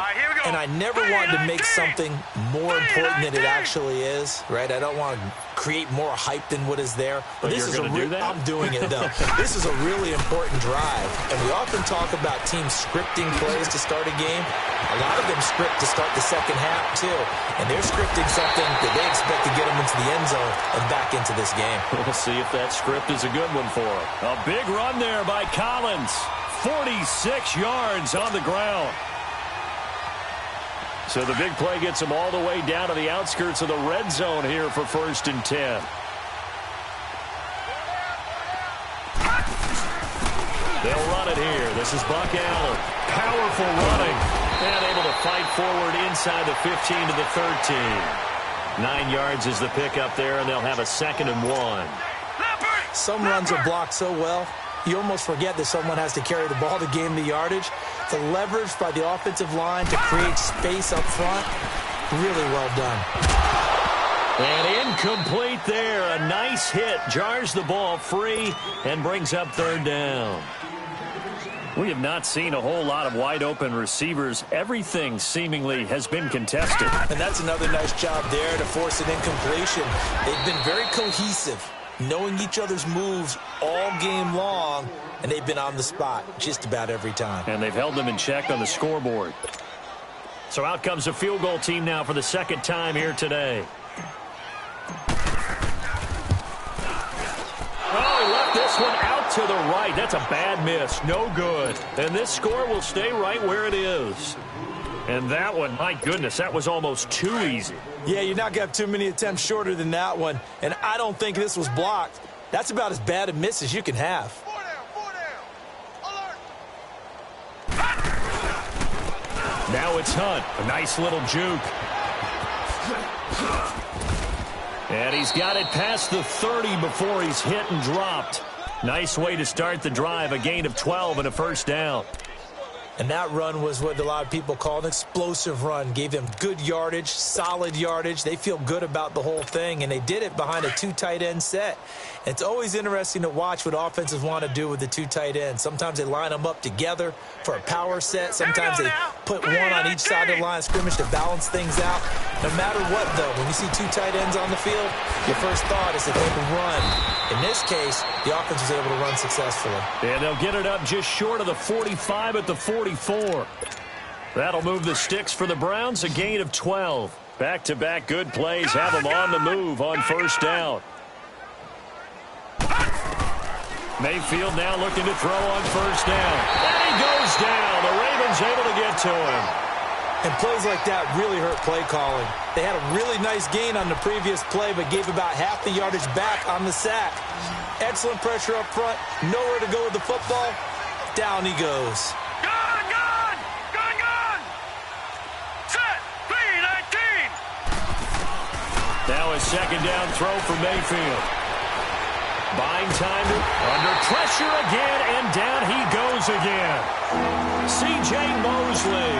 And I never wanted to make something more important than it actually is, right? I don't want to create more hype than what is there. But this is I'm doing it, though. This is a really important drive. And we often talk about teams scripting plays to start a game. A lot of them script to start the second half, too. And they're scripting something that they expect to get them into the end zone and back into this game. We'll see if that script is a good one for them. A big run there by Collins. 46 yards on the ground. So the big play gets him all the way down to the outskirts of the red zone here for 1st and 10. They'll run it here. This is Buck Allen. Powerful running. And able to fight forward inside the 15 to the 13. 9 yards is the pickup there, and they'll have a 2nd and 1. Some runs are blocked so well, you almost forget that someone has to carry the ball to gain the yardage. The leverage by the offensive line to create space up front, really well done. And incomplete there. A nice hit. Jars the ball free and brings up 3rd down. We have not seen a whole lot of wide-open receivers. Everything seemingly has been contested. And that's another nice job there to force an incompletion. They've been very cohesive, knowing each other's moves all game long, and they've been on the spot just about every time. And they've held them in check on the scoreboard. So out comes the field goal team now for the 2nd time here today. Oh, he left this one out to the right. That's a bad miss. No good. And this score will stay right where it is. And that one, my goodness, that was almost too easy. Yeah, you're not going to have too many attempts shorter than that one. And I don't think this was blocked. That's about as bad a miss as you can have. 4 down. Alert. Now it's Hunt. A nice little juke. And he's got it past the 30 before he's hit and dropped. Nice way to start the drive, a gain of 12 and a first down. And that run was what a lot of people call an explosive run. Gave them good yardage, solid yardage. They feel good about the whole thing, and they did it behind a two tight end set. It's always interesting to watch what offenses want to do with the two tight ends. Sometimes they line them up together for a power set. Sometimes they put one on each side of the line of scrimmage to balance things out. No matter what, though, when you see two tight ends on the field, your first thought is that they can run. In this case, the offense was able to run successfully. And they'll get it up just short of the 45 at the 44. That'll move the sticks for the Browns, a gain of 12. Back-to-back good plays have them on the move on first down. Mayfield now looking to throw on first down. And he goes down. The Ravens able to get to him. And plays like that really hurt play calling. They had a really nice gain on the previous play, but gave about half the yardage back on the sack. Excellent pressure up front. Nowhere to go with the football. Down he goes. Gone, gone! Gone, gone! Set! P19! Now a second down throw for Mayfield. Buying time under pressure again, and down he goes again. C.J. Mosley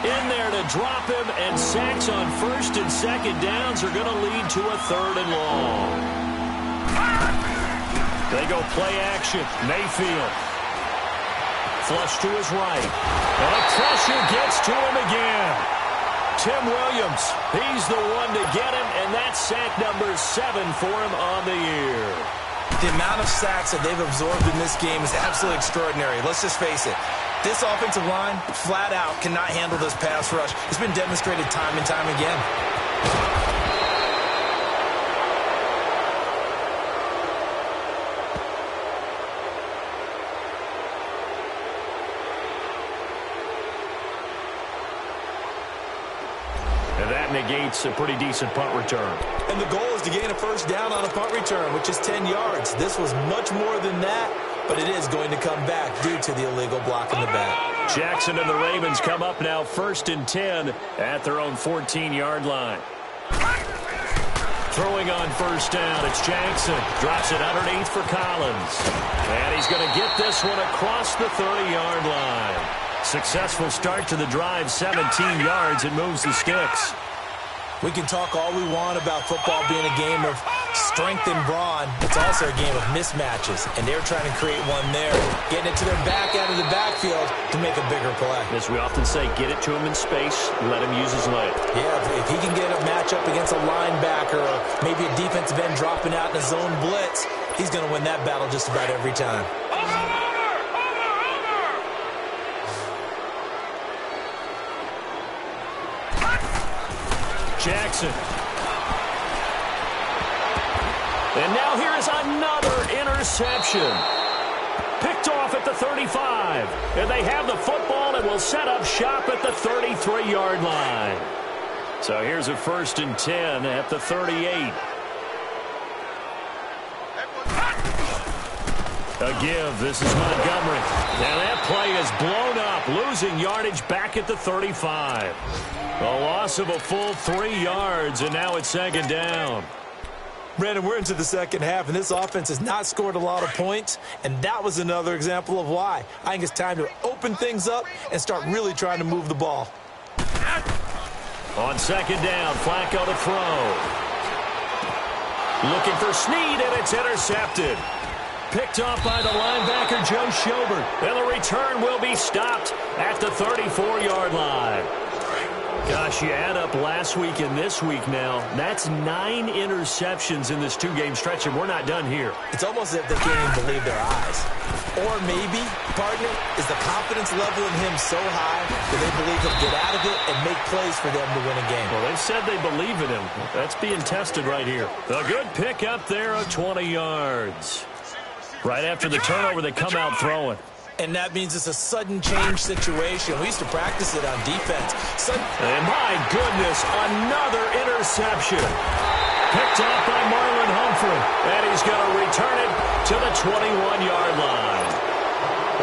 in there to drop him, and sacks on first and second downs are going to lead to a third and long. They go play action. Mayfield. Flush to his right. And the pressure gets to him again. Tim Williams, he's the one to get him, and that's sack number 7 for him on the year. The amount of sacks that they've absorbed in this game is absolutely extraordinary. Let's just face it. This offensive line, flat out, cannot handle this pass rush. It's been demonstrated time and time again. That negates a pretty decent punt return. And the goal is to gain a first down on a punt return, which is 10 yards. This was much more than that, but it is going to come back due to the illegal block in the back. Jackson and the Ravens come up now 1st and 10 at their own 14-yard line. Throwing on first down, it's Jackson. Drops it underneath for Collins. And he's going to get this one across the 30-yard line. Successful start to the drive, 17 yards, and moves the sticks. We can talk all we want about football being a game of strength and brawn. It's also a game of mismatches, and they're trying to create one there, getting it to their back out of the backfield to make a bigger play. As we often say, get it to him in space, let him use his leg. Yeah, if he can get a matchup against a linebacker or maybe a defensive end dropping out in a zone blitz, he's going to win that battle just about every time. Jackson. And now here is another interception. Picked off at the 35. And they have the football and will set up shop at the 33-yard line. So here's a 1st and 10 at the 38. A give. This is Montgomery. Now that play is blown up, losing yardage back at the 35. A loss of a full 3 yards, and now it's 2nd down. Brandon, we're into the second half, and this offense has not scored a lot of points, and that was another example of why. I think it's time to open things up and start really trying to move the ball. On 2nd down, Flacco to throw. Looking for Snead, and it's intercepted. Picked off by the linebacker, Joe Schobert. And the return will be stopped at the 34-yard line. Gosh, you add up last week and this week now, that's 9 interceptions in this 2-game stretch, and we're not done here. It's almost as if they can't even believe their eyes. Or maybe, partner, is the confidence level in him so high that they believe he'll get out of it and make plays for them to win a game. Well, they've said they believe in him. That's being tested right here. A good pick up there of 20 yards. Right after the turnover, they come out throwing. And that means it's a sudden change situation. We used to practice it on defense. And my goodness, another interception. Picked off by Marlon Humphrey. And he's going to return it to the 21-yard line.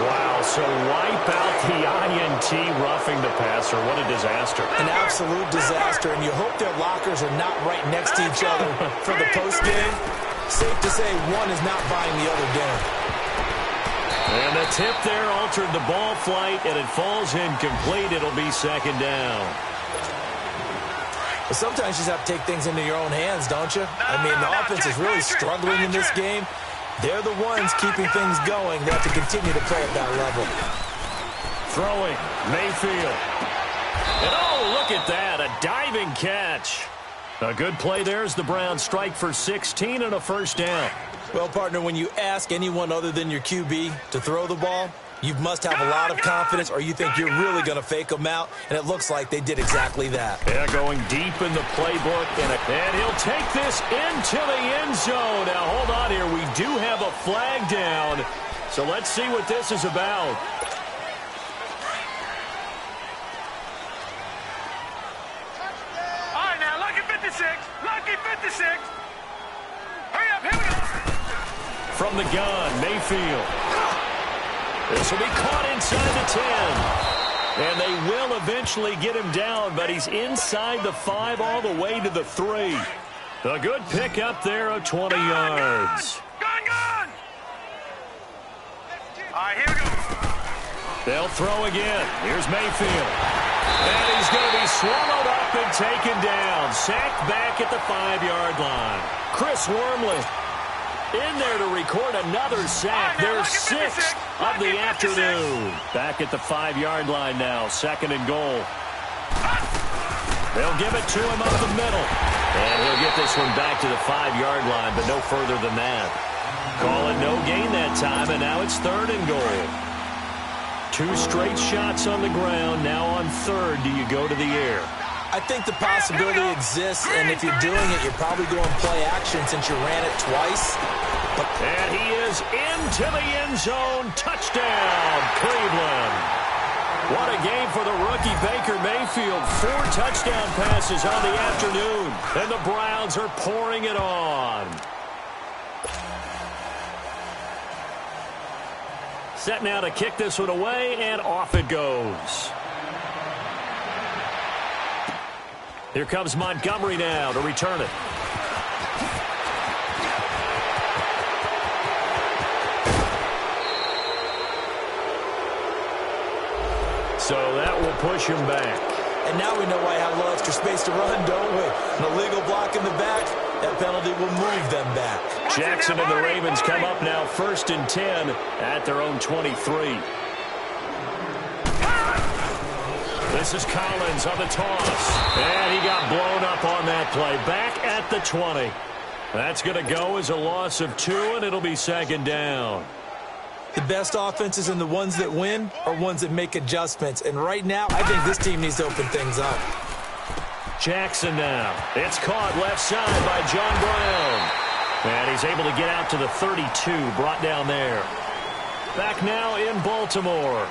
Wow, so wipe out the INT roughing the passer. What a disaster. An absolute disaster. And you hope their lockers are not right next to each other for the postgame. Safe to say one is not buying the other dinner. And the tip there altered the ball flight, and it falls incomplete. It'll be second down. But sometimes you just have to take things into your own hands, don't you? I mean, the offense is really struggling in this game. They're the ones keeping things going. They have to continue to play at that level. Throwing, Mayfield. And oh, look at that, a diving catch. A good play there as the Browns strike for 16 and a first down. Well, partner, when you ask anyone other than your QB to throw the ball, you must have a lot of confidence, or you think you're really going to fake them out, and it looks like they did exactly that. Yeah, going deep in the playbook, and he'll take this into the end zone. Now, hold on here. We do have a flag down, so let's see what this is about. All right, now, lucky 56. Lucky 56. Hurry up, here we go. From the gun, Mayfield. This will be caught inside the 10. And they will eventually get him down, but he's inside the 5 all the way to the 3. A good pick up there of 20 yards. Gun! All right, here we go. They'll throw again. Here's Mayfield. And he's going to be swallowed up and taken down. Sacked back at the 5-yard line. Chris Wormley in there to record another sack. There's 6th of the afternoon. Back at the 5-yard line now. 2nd and goal. They'll give it to him up the middle. And he'll get this one back to the 5-yard line, but no further than that. Call it no gain that time, and now it's 3rd and goal. 2 straight shots on the ground. Now on 3rd, do you go to the air? I think the possibility exists, and if you're doing it, you're probably going play action since you ran it twice. And he is into the end zone. Touchdown, Cleveland. What a game for the rookie Baker Mayfield. 4 touchdown passes on the afternoon, and the Browns are pouring it on. Set now to kick this one away, and off it goes. Here comes Montgomery now to return it. So that will push him back. And now we know why I have a little extra space to run, don't we? An illegal block in the back, that penalty will move them back. Jackson and the Ravens come up now 1st and 10 at their own 23. This is Collins on the toss. And he got blown up on that play. Back at the 20. That's going to go as a loss of 2, and it'll be 2nd down. The best offenses and the ones that win are ones that make adjustments. And right now, I think this team needs to open things up. Jackson now. It's caught left side by John Brown. And he's able to get out to the 32, brought down there. Back now in Baltimore.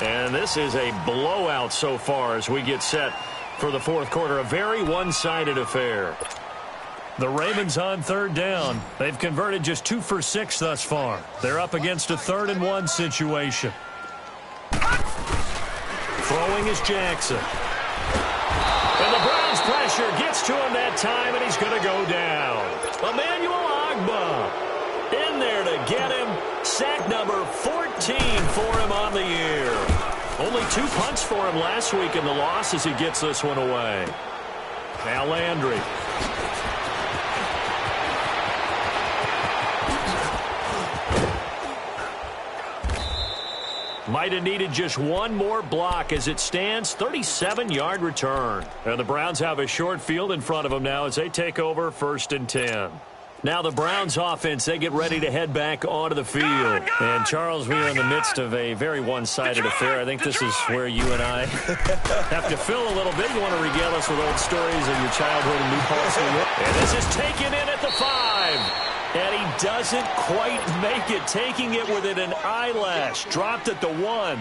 And this is a blowout so far as we get set for the 4th quarter. A very one-sided affair. The Ravens on 3rd down. They've converted just 2 for 6 thus far. They're up against a 3rd and 1 situation. Throwing is Jackson. And the Browns pressure gets to him that time, and he's going to go down. Emmanuel Ogbah in there to get him. Sack number 14 for him on the year. Only 2 punts for him last week in the loss as he gets this one away. Now Landry. Might have needed just one more block as it stands. 37-yard return. And the Browns have a short field in front of them now as they take over 1st and 10. Now the Browns offense, they get ready to head back onto the field. And Charles, we are in the midst of a very one-sided affair. I think this is where you and I have to fill a little bit. You want to regale us with old stories of your childhood in New Paltz, New York. And this is taken in at the 5. And he doesn't quite make it, taking it within an eyelash. Dropped at the 1.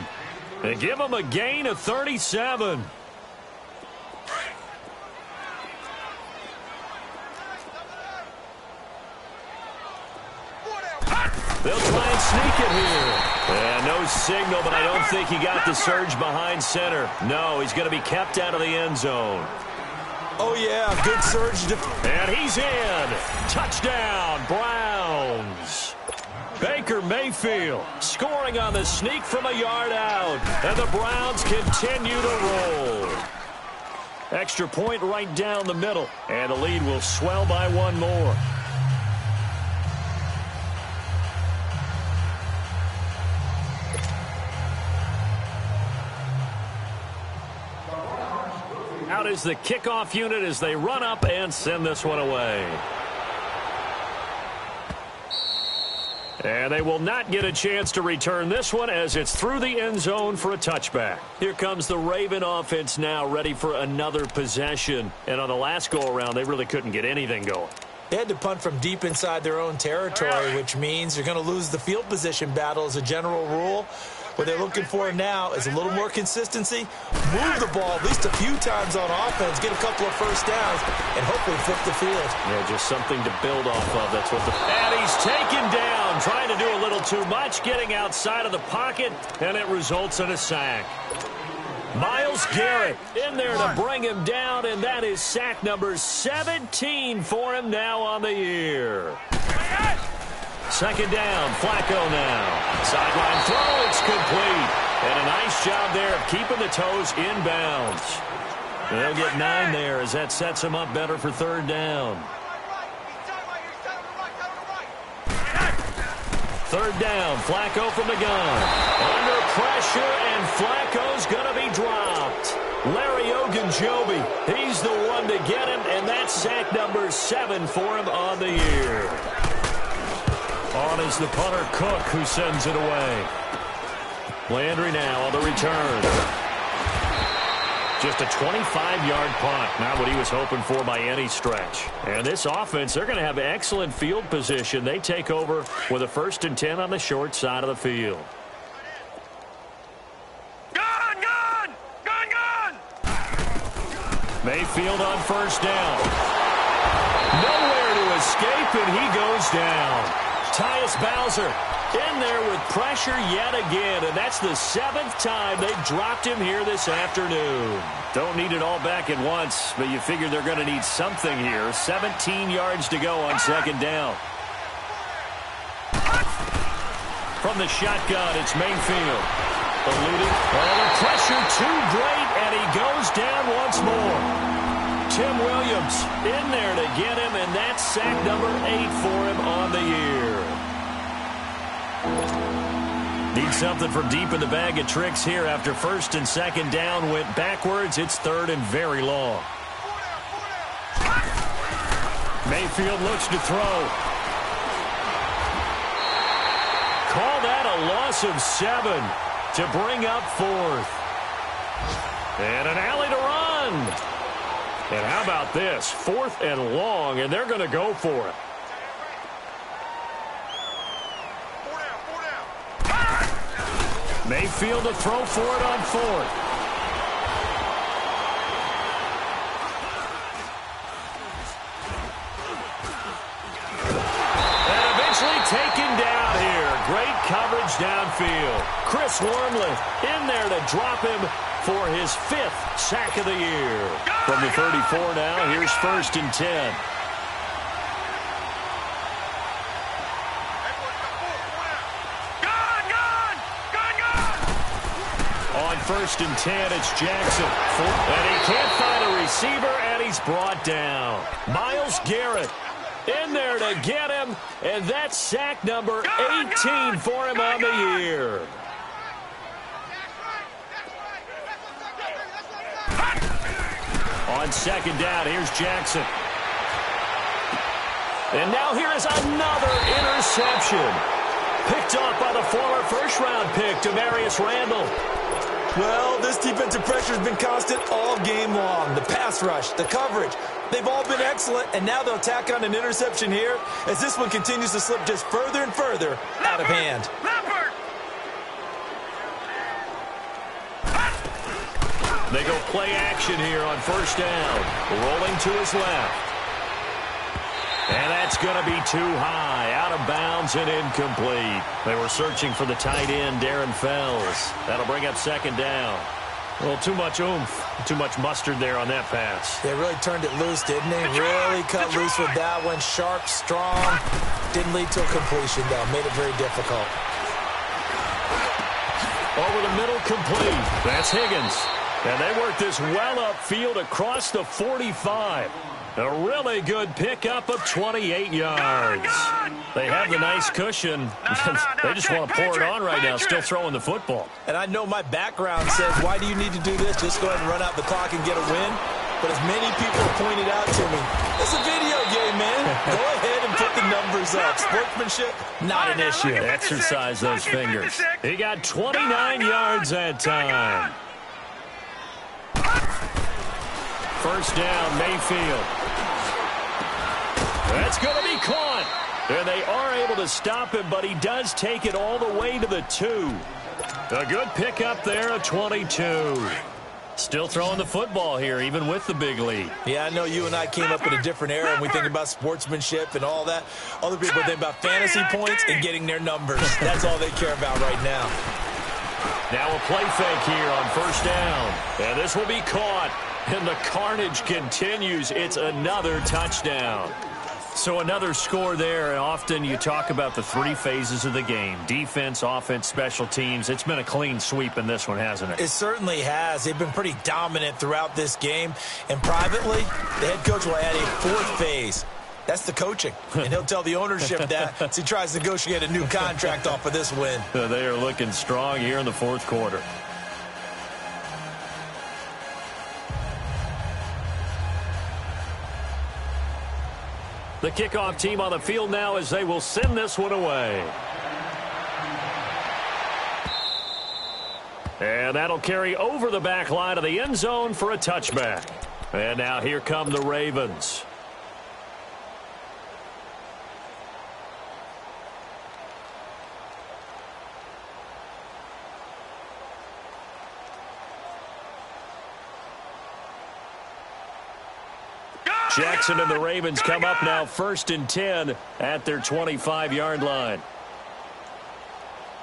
And give him a gain of 37. They'll try and sneak it here. And no signal, but I don't think he got the surge behind center. No, he's going to be kept out of the end zone. Oh, yeah, good surge. And he's in. Touchdown, Browns. Baker Baker Mayfield scoring on the sneak from a yard out. And the Browns continue to roll. Extra point right down the middle. And the lead will swell by one more. Out is the kickoff unit as they run up and send this one away. And they will not get a chance to return this one as it's through the end zone for a touchback. Here comes the Raven offense now, ready for another possession. And on the last go-around, they really couldn't get anything going. They had to punt from deep inside their own territory, which means you're going to lose the field position battle as a general rule. What they're looking for now is a little more consistency, move the ball at least a few times on offense, get a couple of first downs, and hopefully flip the field. Yeah, just something to build off of. That's what and he's taken down, trying to do a little too much, getting outside of the pocket, and it results in a sack. Myles Garrett in there to bring him down, and that is sack number 17 for him now on the year. Second down, Flacco now. Sideline throw, it's complete. And a nice job there of keeping the toes inbounds. They'll get 9 there as that sets them up better for third down. Third down, Flacco from the gun. Under pressure, and Flacco's going to be dropped. Larry Ogunjobi, he's the one to get him, and that's sack number 7 for him on the year. On is the punter, Cook, who sends it away. Landry now on the return. Just a 25-yard punt. Not what he was hoping for by any stretch. And this offense, they're going to have excellent field position. They take over with a 1st and 10 on the short side of the field. Gun! Gun! Gun! Gun! Mayfield on first down. Nowhere to escape, and he goes down. Tyus Bowser in there with pressure yet again, and that's the 7th time they've dropped him here this afternoon. Don't need it all back at once, but you figure they're going to need something here. 17 yards to go on second down. From the shotgun, it's Mayfield. Eluding. Oh, the pressure too great, and he goes down once more. Tim Williams in there to get him, and that's sack number 8 for him on the year. Need something from deep in the bag of tricks here after 1st and 2nd down went backwards. It's 3rd and very long. Mayfield looks to throw. Call that a loss of 7 to bring up 4th. And an alley to run. And how about this? 4th and long, and they're going to go for it. Mayfield to throw for it on 4th. And eventually taken down here. Great coverage downfield. Chris Wormley in there to drop him for his 5th sack of the year. From the 34 now, here's 1st and 10. On 1st and 10, it's Jackson. And he can't find a receiver, and he's brought down. Myles Garrett in there to get him, and that's sack number 18 for him on the year. On 2nd down, here's Jackson. And now here is another interception. Picked off by the former first-round pick, Demarius Randall. Well, this defensive pressure has been constant all game long. The pass rush, the coverage, they've all been excellent, and now they'll tack on an interception here as this one continues to slip just further and further out of hand. They go play action here on 1st down. Rolling to his left. And that's going to be too high. Out of bounds and incomplete. They were searching for the tight end, Darren Fells. That'll bring up 2nd down. Well, too much oomph, too much mustard there on that pass. They really turned it loose, didn't they? Really cut loose with that one. Sharp, strong. Didn't lead to a completion, though. Made it very difficult. Over the middle, complete. That's Higgins. And they work this well upfield across the 45. A really good pickup of 28 yards. They have the nice cushion. They just want to pour it on right now, still throwing the football. And I know my background says, why do you need to do this? Just go ahead and run out the clock and get a win. But as many people have pointed out to me, it's a video game, man. Go ahead and put the numbers up. Sportsmanship, not an issue. Exercise those fingers. He got 29 yards that time. First down, Mayfield. That's going to be caught. And they are able to stop him, but he does take it all the way to the 2. A good pickup there, a 22. Still throwing the football here, even with the big lead. Yeah, I know you and I came up in a different era, and we think about sportsmanship and all that. Other people think about fantasy points and getting their numbers. That's all they care about right now. Now a play fake here on first down. And this will be caught. And the carnage continues. It's another touchdown. So another score there, and often you talk about the 3 phases of the game. Defense, offense, special teams. It's been a clean sweep in this one, hasn't it? It certainly has. They've been pretty dominant throughout this game. And privately, the head coach will add a 4th phase. That's the coaching. And he'll tell the ownership that as he tries to negotiate a new contract off of this win. They are looking strong here in the 4th quarter. The kickoff team on the field now as they will send this one away. And that'll carry over the back line of the end zone for a touchback. And now here come the Ravens. Jackson and the Ravens come up now 1st and 10 at their 25-yard line.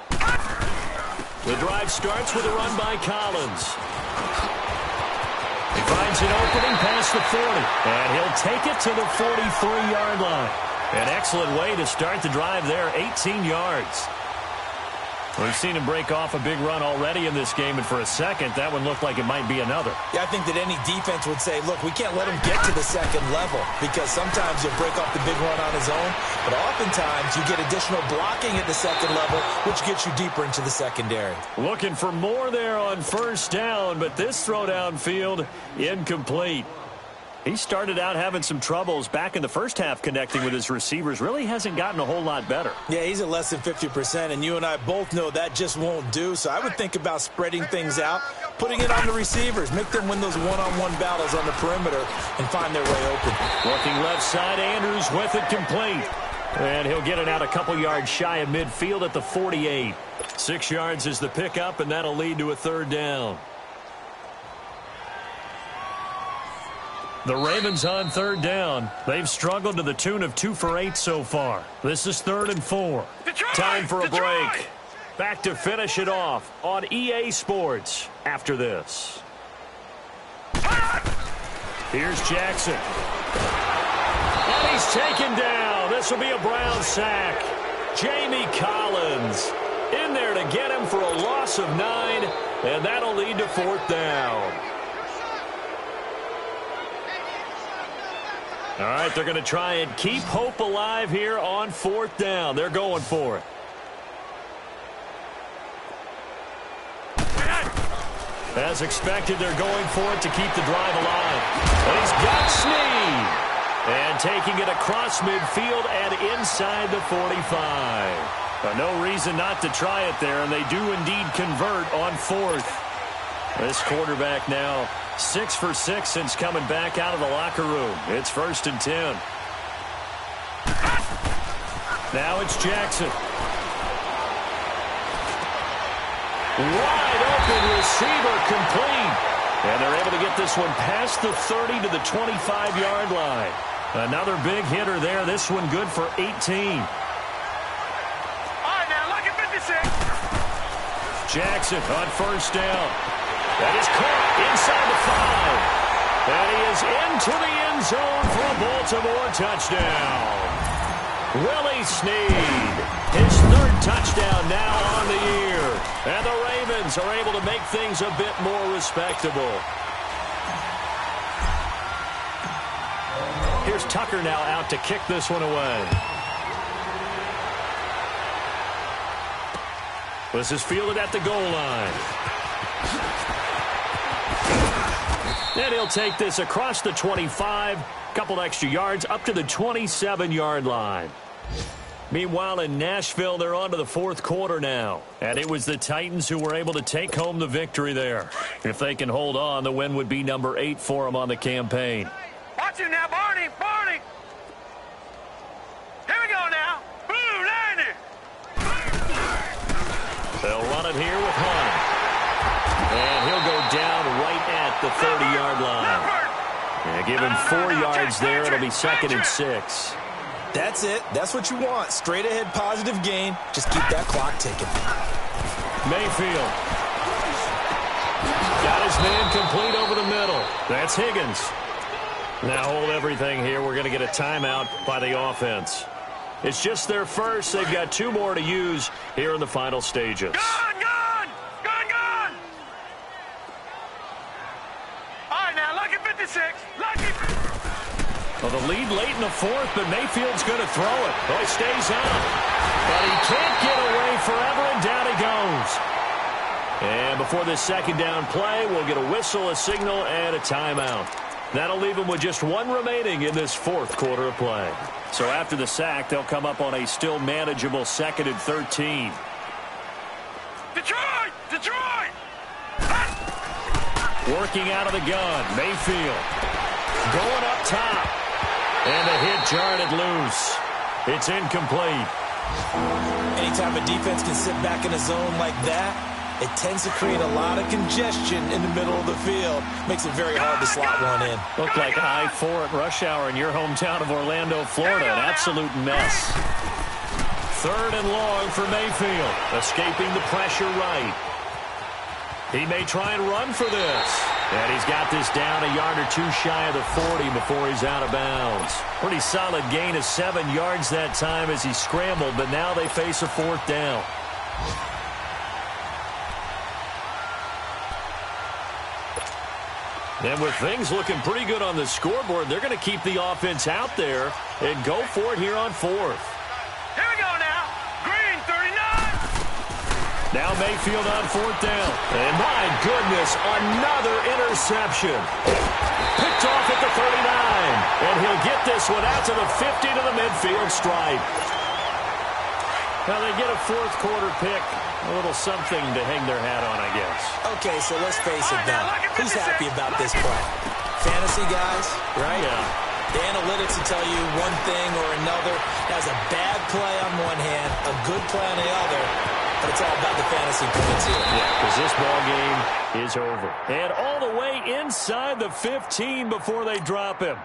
The drive starts with a run by Collins. He finds an opening past the 40, and he'll take it to the 43-yard line. An excellent way to start the drive there, 18 yards. We've seen him break off a big run already in this game, and for a second, that one looked like it might be another. Yeah, I think that any defense would say, look, we can't let him get to the second level because sometimes he'll break off the big run on his own, but oftentimes you get additional blocking at the second level, which gets you deeper into the secondary. Looking for more there on first down, but this throw downfield, incomplete. He started out having some troubles back in the first half connecting with his receivers. Really hasn't gotten a whole lot better. Yeah, he's at less than 50%, and you and I both know that just won't do. So I would think about spreading things out, putting it on the receivers, make them win those one-on-one battles on the perimeter and find their way open. Looking left side, Andrews with it complete. And he'll get it out a couple yards shy of midfield at the 48. 6 yards is the pickup, and that'll lead to a 3rd down. The Ravens on 3rd down. They've struggled to the tune of 2 for 8 so far. This is 3rd and 4. Time for a break. Back to finish it off on EA Sports after this. Here's Jackson. And he's taken down. This will be a Brown sack. Jamie Collins in there to get him for a loss of 9, and that'll lead to 4th down. All right, they're going to try and keep hope alive here on 4th down. They're going for it. As expected, they're going for it to keep the drive alive. And he's got Snead. And taking it across midfield and inside the 45. No reason not to try it there, and they do indeed convert on 4th. This quarterback now 6 for 6 since coming back out of the locker room. It's 1st and 10. Now it's Jackson. Wide open receiver complete. And they're able to get this one past the 30 to the 25-yard line. Another big hitter there. This one good for 18. All right, now, look at 56. Jackson on 1st down. That is caught inside the 5. And he is into the end zone for a Baltimore touchdown. Willie Snead, his 3rd touchdown now on the year. And the Ravens are able to make things a bit more respectable. Here's Tucker now out to kick this one away. This is fielded at the goal line. And he'll take this across the 25, couple extra yards up to the 27-yard line. Meanwhile, in Nashville, they're on to the 4th quarter now. And it was the Titans who were able to take home the victory there. If they can hold on, the win would be number 8 for them on the campaign. Watch him now, Barney, Barney. Here we go now. Blue, Landy. They'll run it here with Hunt. And he'll go down right at the 30-yard line. Yeah, give him 4 yards there. It'll be 2nd and 6. That's it. That's what you want. Straight ahead positive gain. Just keep that clock ticking. Mayfield. Got his man complete over the middle. That's Higgins. Now hold everything here. We're going to get a timeout by the offense. It's just their first. They've got 2 more to use here in the final stages. Gone, gone, gone, gone. All right, now, lucky 56. Lucky. Well, the lead late in the 4th, but Mayfield's going to throw it. Well, he stays on. But he can't get away forever, and down he goes. And before this 2nd down play, we'll get a whistle, a signal, and a timeout. That'll leave them with just 1 remaining in this 4th quarter of play. So after the sack, they'll come up on a still manageable 2nd and 13. Detroit! Detroit! Working out of the gun, Mayfield. Going up top. And the hit jarred it loose. It's incomplete. Anytime a defense can sit back in a zone like that, it tends to create a lot of congestion in the middle of the field. Makes it very hard to slot one in. Looked like I-4 at rush hour in your hometown of Orlando, Florida. An absolute mess. 3rd and long for Mayfield. Escaping the pressure right. He may try and run for this. And he's got this down a yard or 2 shy of the 40 before he's out of bounds. Pretty solid gain of 7 yards that time as he scrambled, but now they face a 4th down. And with things looking pretty good on the scoreboard, they're going to keep the offense out there and go for it here on 4th. Here we go now. Green, 39. Now Mayfield on 4th down. And my goodness, another interception. Picked off at the 39. And he'll get this one out to the 50 to the midfield stripe. Now they get a 4th quarter pick. A little something to hang their hat on, I guess. Okay, so let's face it now. Who's happy about this play? Fantasy guys, right? Yeah. The analytics will tell you one thing or another. That's a bad play on one hand, a good play on the other. But it's all about the fantasy points here. Yeah, because this ball game is over. And all the way inside the 15 before they drop him.